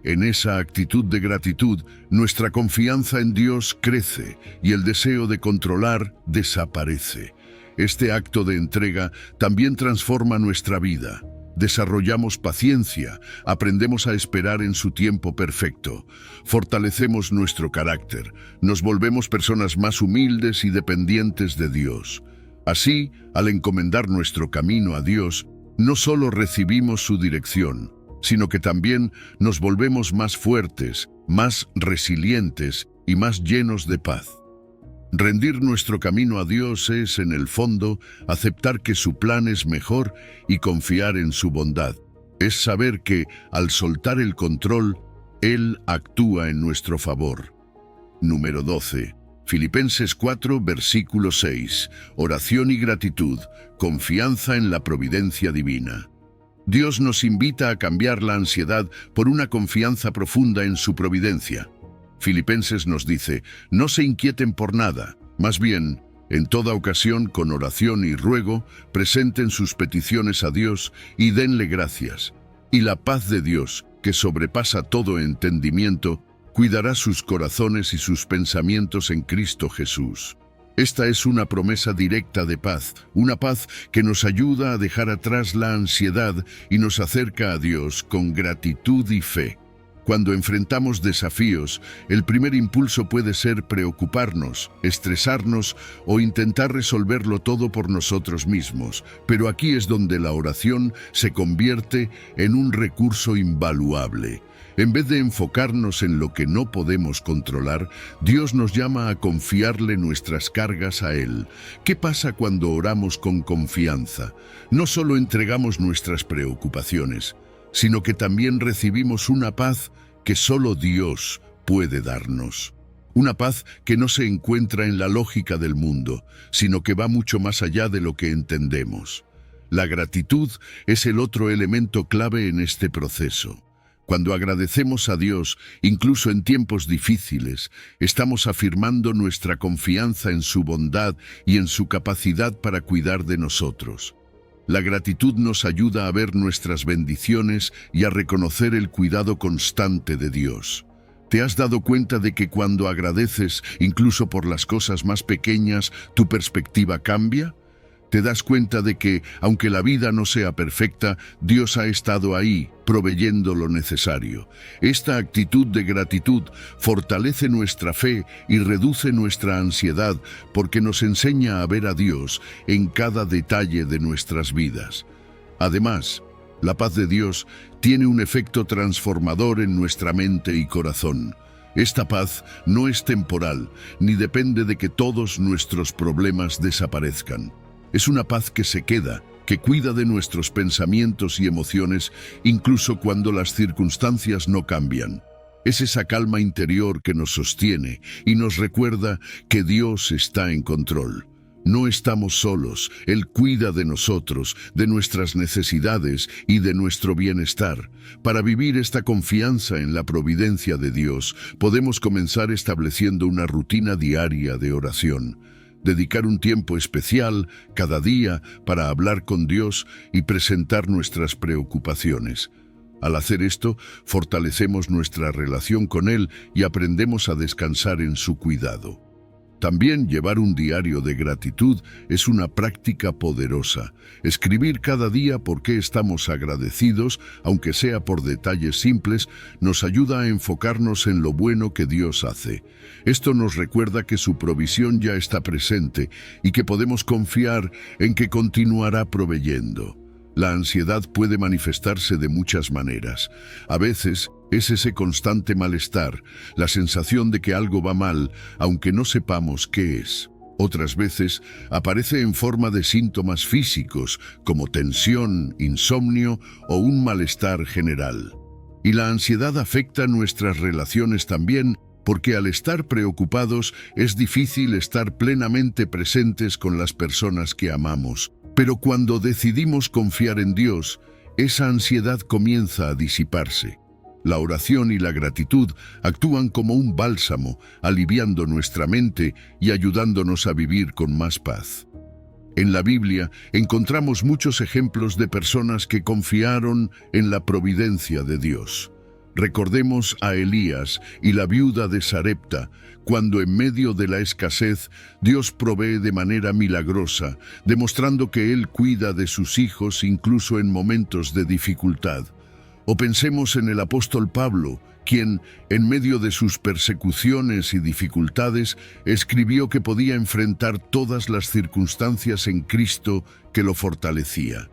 En esa actitud de gratitud, nuestra confianza en Dios crece y el deseo de controlar desaparece. Este acto de entrega también transforma nuestra vida. Desarrollamos paciencia, aprendemos a esperar en su tiempo perfecto, fortalecemos nuestro carácter, nos volvemos personas más humildes y dependientes de Dios. Así, al encomendar nuestro camino a Dios, no solo recibimos su dirección, sino que también nos volvemos más fuertes, más resilientes y más llenos de paz. Rendir nuestro camino a Dios es, en el fondo, aceptar que su plan es mejor y confiar en su bondad. Es saber que, al soltar el control, Él actúa en nuestro favor. Número 12. Filipenses 4, versículo 6. Oración y gratitud, confianza en la providencia divina. Dios nos invita a cambiar la ansiedad por una confianza profunda en su providencia. Filipenses nos dice, no se inquieten por nada, más bien, en toda ocasión, con oración y ruego, presenten sus peticiones a Dios y denle gracias. Y la paz de Dios, que sobrepasa todo entendimiento, cuidará sus corazones y sus pensamientos en Cristo Jesús. Esta es una promesa directa de paz, una paz que nos ayuda a dejar atrás la ansiedad y nos acerca a Dios con gratitud y fe. Cuando enfrentamos desafíos, el primer impulso puede ser preocuparnos, estresarnos o intentar resolverlo todo por nosotros mismos. Pero aquí es donde la oración se convierte en un recurso invaluable. En vez de enfocarnos en lo que no podemos controlar, Dios nos llama a confiarle nuestras cargas a Él. ¿Qué pasa cuando oramos con confianza? No solo entregamos nuestras preocupaciones, sino que también recibimos una paz que solo Dios puede darnos. Una paz que no se encuentra en la lógica del mundo, sino que va mucho más allá de lo que entendemos. La gratitud es el otro elemento clave en este proceso. Cuando agradecemos a Dios, incluso en tiempos difíciles, estamos afirmando nuestra confianza en su bondad y en su capacidad para cuidar de nosotros. La gratitud nos ayuda a ver nuestras bendiciones y a reconocer el cuidado constante de Dios. ¿Te has dado cuenta de que cuando agradeces, incluso por las cosas más pequeñas, tu perspectiva cambia? ¿Te das cuenta de que, aunque la vida no sea perfecta, Dios ha estado ahí, proveyendo lo necesario? Esta actitud de gratitud fortalece nuestra fe y reduce nuestra ansiedad porque nos enseña a ver a Dios en cada detalle de nuestras vidas. Además, la paz de Dios tiene un efecto transformador en nuestra mente y corazón. Esta paz no es temporal, ni depende de que todos nuestros problemas desaparezcan. Es una paz que se queda, que cuida de nuestros pensamientos y emociones, incluso cuando las circunstancias no cambian. Es esa calma interior que nos sostiene y nos recuerda que Dios está en control. No estamos solos, Él cuida de nosotros, de nuestras necesidades y de nuestro bienestar. Para vivir esta confianza en la providencia de Dios, podemos comenzar estableciendo una rutina diaria de oración. Dedicar un tiempo especial cada día para hablar con Dios y presentar nuestras preocupaciones. Al hacer esto, fortalecemos nuestra relación con Él y aprendemos a descansar en su cuidado. También llevar un diario de gratitud es una práctica poderosa. Escribir cada día por qué estamos agradecidos, aunque sea por detalles simples, nos ayuda a enfocarnos en lo bueno que Dios hace. Esto nos recuerda que su provisión ya está presente y que podemos confiar en que continuará proveyendo. La ansiedad puede manifestarse de muchas maneras. A veces es ese constante malestar, la sensación de que algo va mal, aunque no sepamos qué es. Otras veces aparece en forma de síntomas físicos, como tensión, insomnio o un malestar general. Y la ansiedad afecta nuestras relaciones también, porque al estar preocupados es difícil estar plenamente presentes con las personas que amamos. Pero cuando decidimos confiar en Dios, esa ansiedad comienza a disiparse. La oración y la gratitud actúan como un bálsamo, aliviando nuestra mente y ayudándonos a vivir con más paz. En la Biblia encontramos muchos ejemplos de personas que confiaron en la providencia de Dios. Recordemos a Elías y la viuda de Sarepta, cuando en medio de la escasez Dios provee de manera milagrosa, demostrando que Él cuida de sus hijos incluso en momentos de dificultad. O pensemos en el apóstol Pablo, quien, en medio de sus persecuciones y dificultades, escribió que podía enfrentar todas las circunstancias en Cristo que lo fortalecía.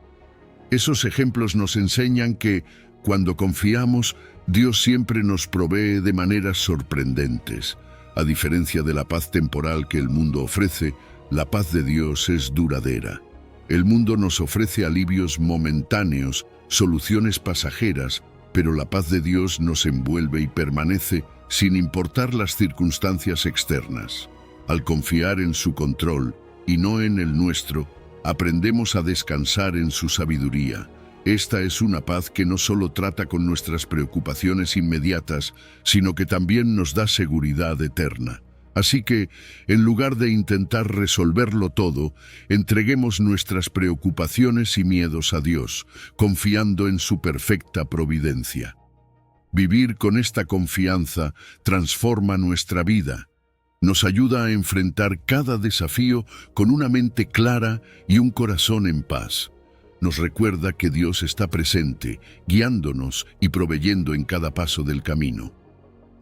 Esos ejemplos nos enseñan que, cuando confiamos, Dios siempre nos provee de maneras sorprendentes. A diferencia de la paz temporal que el mundo ofrece, la paz de Dios es duradera. El mundo nos ofrece alivios momentáneos, soluciones pasajeras, pero la paz de Dios nos envuelve y permanece sin importar las circunstancias externas. Al confiar en su control y no en el nuestro, aprendemos a descansar en su sabiduría. Esta es una paz que no solo trata con nuestras preocupaciones inmediatas, sino que también nos da seguridad eterna. Así que, en lugar de intentar resolverlo todo, entreguemos nuestras preocupaciones y miedos a Dios, confiando en su perfecta providencia. Vivir con esta confianza transforma nuestra vida. Nos ayuda a enfrentar cada desafío con una mente clara y un corazón en paz. Nos recuerda que Dios está presente, guiándonos y proveyendo en cada paso del camino.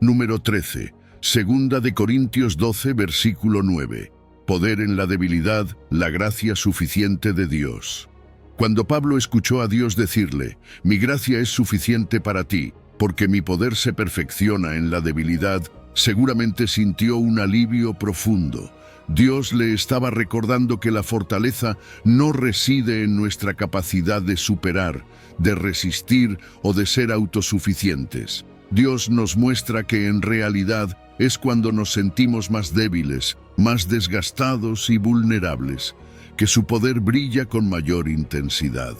Número 13. Segunda de Corintios 12, versículo 9. Poder en la debilidad, la gracia suficiente de Dios. Cuando Pablo escuchó a Dios decirle, «Mi gracia es suficiente para ti, porque mi poder se perfecciona en la debilidad», seguramente sintió un alivio profundo. Dios le estaba recordando que la fortaleza no reside en nuestra capacidad de superar, de resistir o de ser autosuficientes. Dios nos muestra que en realidad es cuando nos sentimos más débiles, más desgastados y vulnerables, que su poder brilla con mayor intensidad.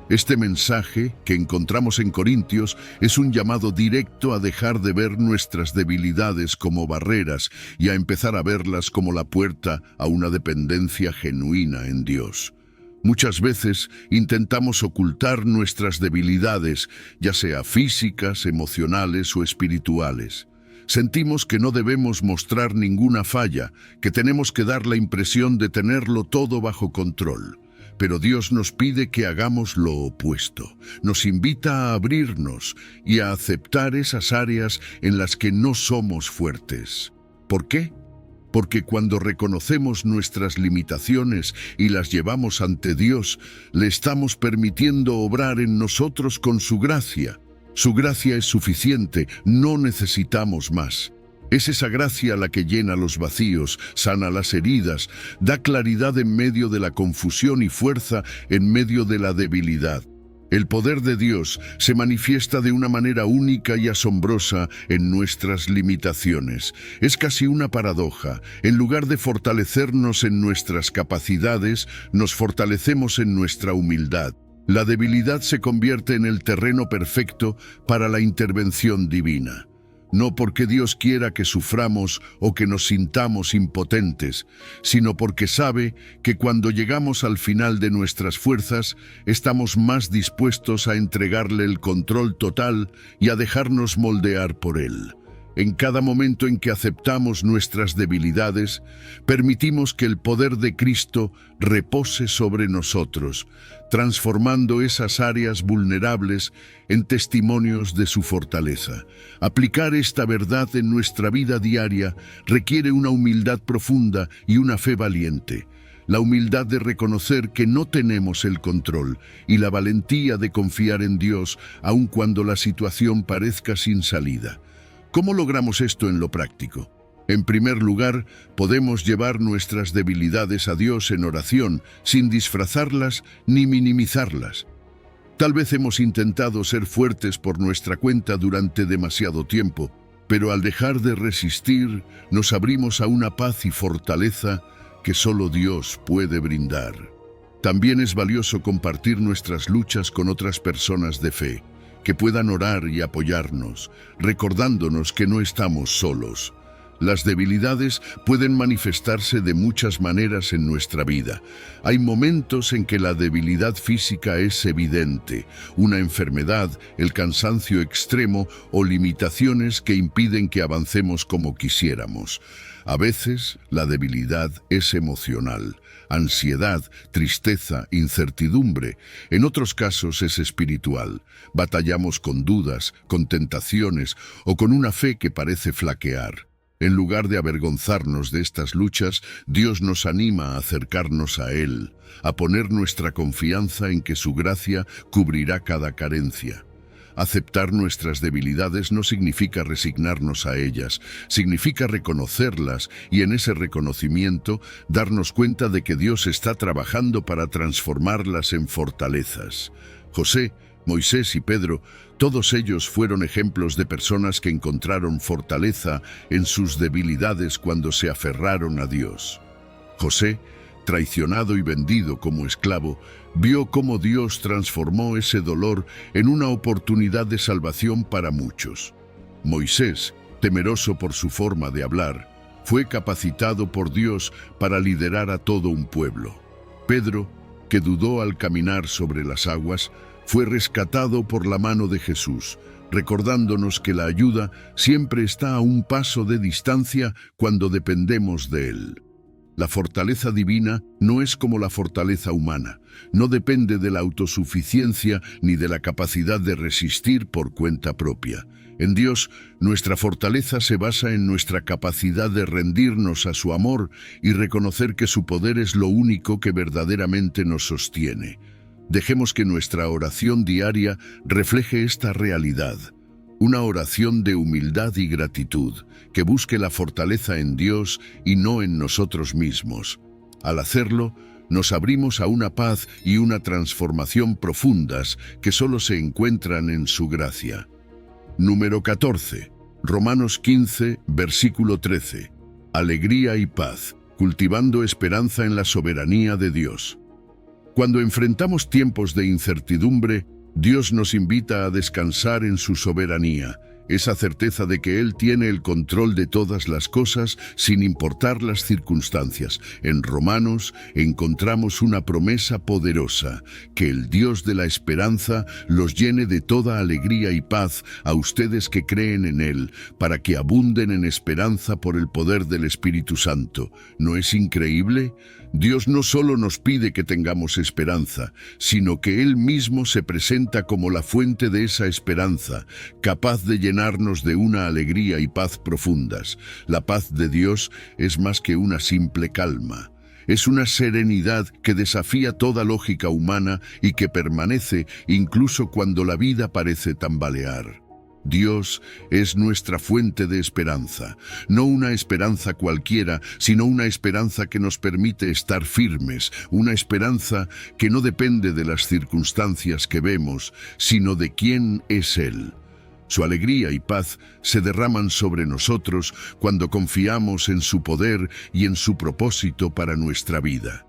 Este mensaje que encontramos en Corintios es un llamado directo a dejar de ver nuestras debilidades como barreras y a empezar a verlas como la puerta a una dependencia genuina en Dios. Muchas veces intentamos ocultar nuestras debilidades, ya sea físicas, emocionales o espirituales. Sentimos que no debemos mostrar ninguna falla, que tenemos que dar la impresión de tenerlo todo bajo control. Pero Dios nos pide que hagamos lo opuesto. Nos invita a abrirnos y a aceptar esas áreas en las que no somos fuertes. ¿Por qué? Porque cuando reconocemos nuestras limitaciones y las llevamos ante Dios, le estamos permitiendo obrar en nosotros con su gracia. Su gracia es suficiente, no necesitamos más. Es esa gracia la que llena los vacíos, sana las heridas, da claridad en medio de la confusión y fuerza en medio de la debilidad. El poder de Dios se manifiesta de una manera única y asombrosa en nuestras limitaciones. Es casi una paradoja. En lugar de fortalecernos en nuestras capacidades, nos fortalecemos en nuestra humildad. La debilidad se convierte en el terreno perfecto para la intervención divina. No porque Dios quiera que suframos o que nos sintamos impotentes, sino porque sabe que cuando llegamos al final de nuestras fuerzas, estamos más dispuestos a entregarle el control total y a dejarnos moldear por Él. En cada momento en que aceptamos nuestras debilidades, permitimos que el poder de Cristo repose sobre nosotros, transformando esas áreas vulnerables en testimonios de su fortaleza. Aplicar esta verdad en nuestra vida diaria requiere una humildad profunda y una fe valiente. La humildad de reconocer que no tenemos el control y la valentía de confiar en Dios aun cuando la situación parezca sin salida. ¿Cómo logramos esto en lo práctico? En primer lugar, podemos llevar nuestras debilidades a Dios en oración, sin disfrazarlas ni minimizarlas. Tal vez hemos intentado ser fuertes por nuestra cuenta durante demasiado tiempo, pero al dejar de resistir, nos abrimos a una paz y fortaleza que solo Dios puede brindar. También es valioso compartir nuestras luchas con otras personas de fe, que puedan orar y apoyarnos, recordándonos que no estamos solos. Las debilidades pueden manifestarse de muchas maneras en nuestra vida. Hay momentos en que la debilidad física es evidente, una enfermedad, el cansancio extremo o limitaciones que impiden que avancemos como quisiéramos. A veces, la debilidad es emocional. Ansiedad, tristeza, incertidumbre. En otros casos es espiritual. Batallamos con dudas, con tentaciones o con una fe que parece flaquear. En lugar de avergonzarnos de estas luchas, Dios nos anima a acercarnos a Él, a poner nuestra confianza en que su gracia cubrirá cada carencia. Aceptar nuestras debilidades no significa resignarnos a ellas, significa reconocerlas y en ese reconocimiento darnos cuenta de que Dios está trabajando para transformarlas en fortalezas. José, Moisés y Pedro, todos ellos fueron ejemplos de personas que encontraron fortaleza en sus debilidades cuando se aferraron a Dios. José, traicionado y vendido como esclavo, vio cómo Dios transformó ese dolor en una oportunidad de salvación para muchos. Moisés, temeroso por su forma de hablar, fue capacitado por Dios para liderar a todo un pueblo. Pedro, que dudó al caminar sobre las aguas, fue rescatado por la mano de Jesús, recordándonos que la ayuda siempre está a un paso de distancia cuando dependemos de Él. La fortaleza divina no es como la fortaleza humana, no depende de la autosuficiencia ni de la capacidad de resistir por cuenta propia. En Dios, nuestra fortaleza se basa en nuestra capacidad de rendirnos a su amor y reconocer que su poder es lo único que verdaderamente nos sostiene. Dejemos que nuestra oración diaria refleje esta realidad. Una oración de humildad y gratitud, que busque la fortaleza en Dios y no en nosotros mismos. Al hacerlo, nos abrimos a una paz y una transformación profundas que solo se encuentran en su gracia. Número 14. Romanos 15, versículo 13. Alegría y paz, cultivando esperanza en la soberanía de Dios. Cuando enfrentamos tiempos de incertidumbre, Dios nos invita a descansar en su soberanía, esa certeza de que Él tiene el control de todas las cosas sin importar las circunstancias. En Romanos encontramos una promesa poderosa, que el Dios de la esperanza los llene de toda alegría y paz a ustedes que creen en Él, para que abunden en esperanza por el poder del Espíritu Santo. ¿No es increíble? Dios no solo nos pide que tengamos esperanza, sino que Él mismo se presenta como la fuente de esa esperanza, capaz de llenarnos de una alegría y paz profundas. La paz de Dios es más que una simple calma. Es una serenidad que desafía toda lógica humana y que permanece incluso cuando la vida parece tambalear. Dios es nuestra fuente de esperanza, no una esperanza cualquiera, sino una esperanza que nos permite estar firmes, una esperanza que no depende de las circunstancias que vemos, sino de quién es Él. Su alegría y paz se derraman sobre nosotros cuando confiamos en su poder y en su propósito para nuestra vida.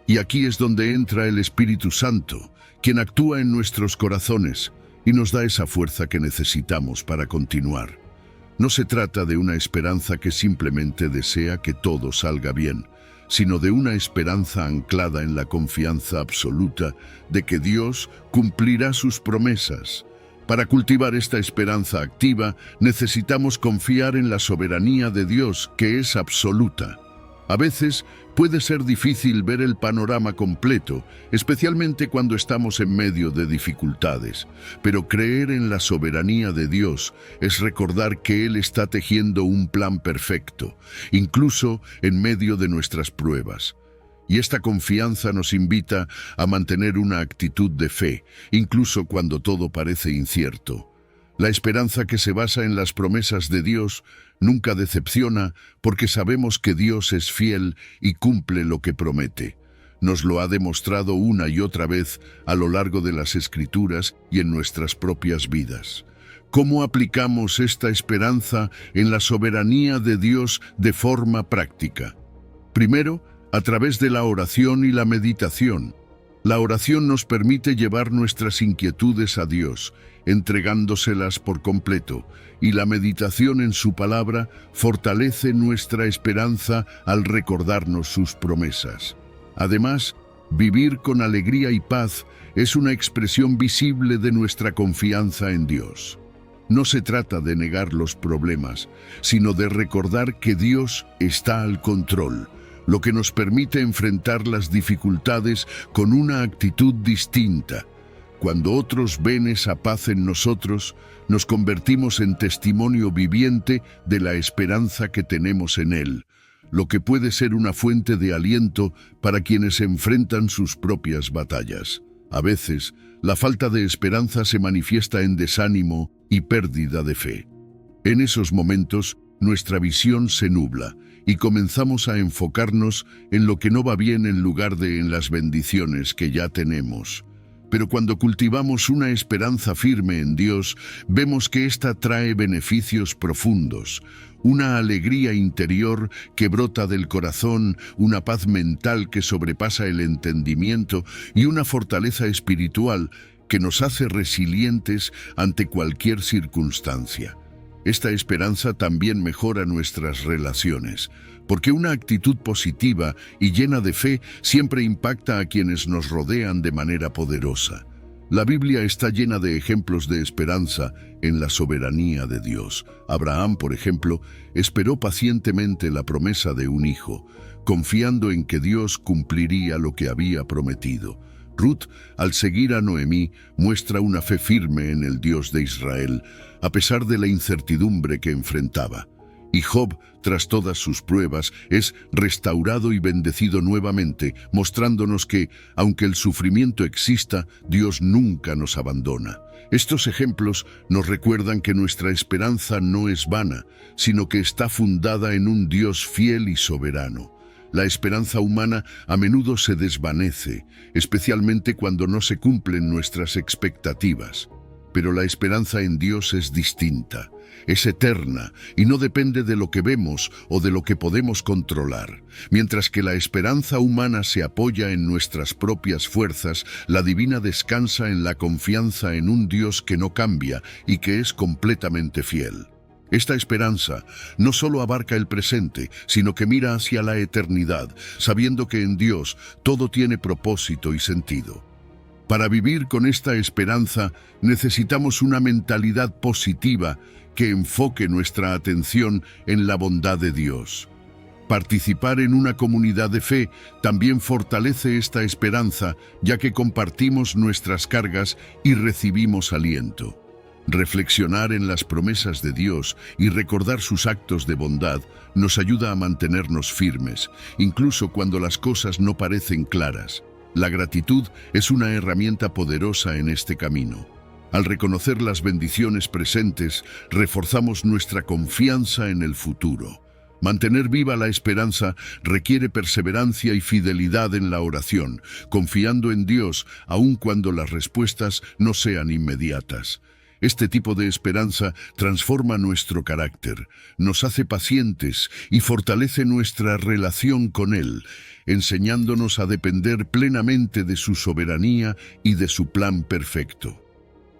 Y aquí es donde entra el Espíritu Santo, quien actúa en nuestros corazones y nos da esa fuerza que necesitamos para continuar. No se trata de una esperanza que simplemente desea que todo salga bien, sino de una esperanza anclada en la confianza absoluta de que Dios cumplirá sus promesas. Para cultivar esta esperanza activa, necesitamos confiar en la soberanía de Dios, que es absoluta. A veces puede ser difícil ver el panorama completo, especialmente cuando estamos en medio de dificultades. Pero creer en la soberanía de Dios es recordar que Él está tejiendo un plan perfecto, incluso en medio de nuestras pruebas. Y esta confianza nos invita a mantener una actitud de fe, incluso cuando todo parece incierto. La esperanza que se basa en las promesas de Dios nunca decepciona porque sabemos que Dios es fiel y cumple lo que promete. Nos lo ha demostrado una y otra vez a lo largo de las Escrituras y en nuestras propias vidas. ¿Cómo aplicamos esta esperanza en la soberanía de Dios de forma práctica? Primero, a través de la oración y la meditación. La oración nos permite llevar nuestras inquietudes a Dios, entregándoselas por completo, y la meditación en su palabra fortalece nuestra esperanza al recordarnos sus promesas. Además, vivir con alegría y paz es una expresión visible de nuestra confianza en Dios. No se trata de negar los problemas, sino de recordar que Dios está al control, lo que nos permite enfrentar las dificultades con una actitud distinta. Cuando otros ven esa paz en nosotros, nos convertimos en testimonio viviente de la esperanza que tenemos en Él, lo que puede ser una fuente de aliento para quienes enfrentan sus propias batallas. A veces, la falta de esperanza se manifiesta en desánimo y pérdida de fe. En esos momentos, nuestra visión se nubla y comenzamos a enfocarnos en lo que no va bien en lugar de en las bendiciones que ya tenemos. Pero cuando cultivamos una esperanza firme en Dios, vemos que ésta trae beneficios profundos, una alegría interior que brota del corazón, una paz mental que sobrepasa el entendimiento y una fortaleza espiritual que nos hace resilientes ante cualquier circunstancia. Esta esperanza también mejora nuestras relaciones, porque una actitud positiva y llena de fe siempre impacta a quienes nos rodean de manera poderosa. La Biblia está llena de ejemplos de esperanza en la soberanía de Dios. Abraham, por ejemplo, esperó pacientemente la promesa de un hijo, confiando en que Dios cumpliría lo que había prometido. Ruth, al seguir a Noemí, muestra una fe firme en el Dios de Israel, a pesar de la incertidumbre que enfrentaba. Y Job, tras todas sus pruebas, es restaurado y bendecido nuevamente, mostrándonos que, aunque el sufrimiento exista, Dios nunca nos abandona. Estos ejemplos nos recuerdan que nuestra esperanza no es vana, sino que está fundada en un Dios fiel y soberano. La esperanza humana a menudo se desvanece, especialmente cuando no se cumplen nuestras expectativas. Pero la esperanza en Dios es distinta, es eterna y no depende de lo que vemos o de lo que podemos controlar. Mientras que la esperanza humana se apoya en nuestras propias fuerzas, la divina descansa en la confianza en un Dios que no cambia y que es completamente fiel. Esta esperanza no solo abarca el presente, sino que mira hacia la eternidad, sabiendo que en Dios todo tiene propósito y sentido. Para vivir con esta esperanza necesitamos una mentalidad positiva que enfoque nuestra atención en la bondad de Dios. Participar en una comunidad de fe también fortalece esta esperanza, ya que compartimos nuestras cargas y recibimos aliento. Reflexionar en las promesas de Dios y recordar sus actos de bondad nos ayuda a mantenernos firmes, incluso cuando las cosas no parecen claras. La gratitud es una herramienta poderosa en este camino. Al reconocer las bendiciones presentes, reforzamos nuestra confianza en el futuro. Mantener viva la esperanza requiere perseverancia y fidelidad en la oración, confiando en Dios aun cuando las respuestas no sean inmediatas. Este tipo de esperanza transforma nuestro carácter, nos hace pacientes y fortalece nuestra relación con Él, enseñándonos a depender plenamente de su soberanía y de su plan perfecto.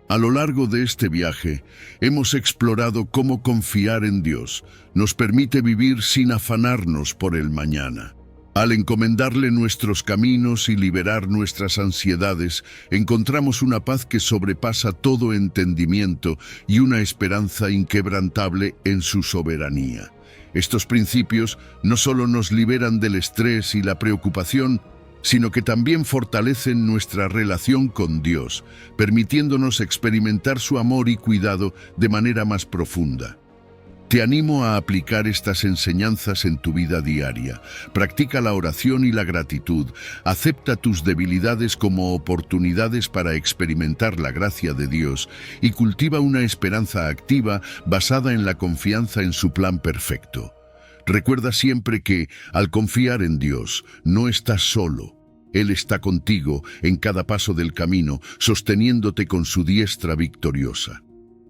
A lo largo de este viaje, hemos explorado cómo confiar en Dios nos permite vivir sin afanarnos por el mañana. Al encomendarle nuestros caminos y liberar nuestras ansiedades, encontramos una paz que sobrepasa todo entendimiento y una esperanza inquebrantable en su soberanía. Estos principios no solo nos liberan del estrés y la preocupación, sino que también fortalecen nuestra relación con Dios, permitiéndonos experimentar su amor y cuidado de manera más profunda. Te animo a aplicar estas enseñanzas en tu vida diaria. Practica la oración y la gratitud. Acepta tus debilidades como oportunidades para experimentar la gracia de Dios y cultiva una esperanza activa basada en la confianza en su plan perfecto. Recuerda siempre que, al confiar en Dios, no estás solo. Él está contigo en cada paso del camino, sosteniéndote con su diestra victoriosa.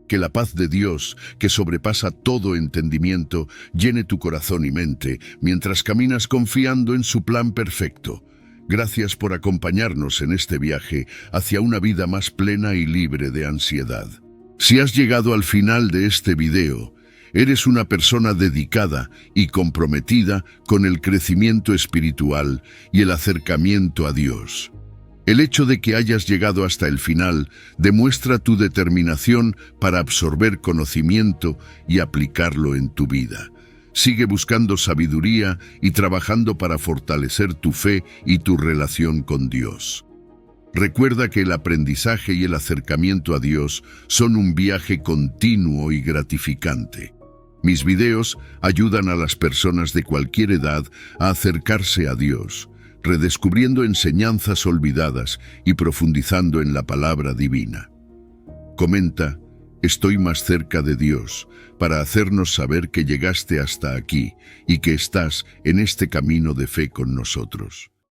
Que la paz de Dios, que sobrepasa todo entendimiento, llene tu corazón y mente mientras caminas confiando en su plan perfecto. Gracias por acompañarnos en este viaje hacia una vida más plena y libre de ansiedad. Si has llegado al final de este video, eres una persona dedicada y comprometida con el crecimiento espiritual y el acercamiento a Dios. El hecho de que hayas llegado hasta el final demuestra tu determinación para absorber conocimiento y aplicarlo en tu vida. Sigue buscando sabiduría y trabajando para fortalecer tu fe y tu relación con Dios. Recuerda que el aprendizaje y el acercamiento a Dios son un viaje continuo y gratificante. Mis videos ayudan a las personas de cualquier edad a acercarse a Dios, redescubriendo enseñanzas olvidadas y profundizando en la palabra divina. Comenta, estoy más cerca de Dios, para hacernos saber que llegaste hasta aquí y que estás en este camino de fe con nosotros.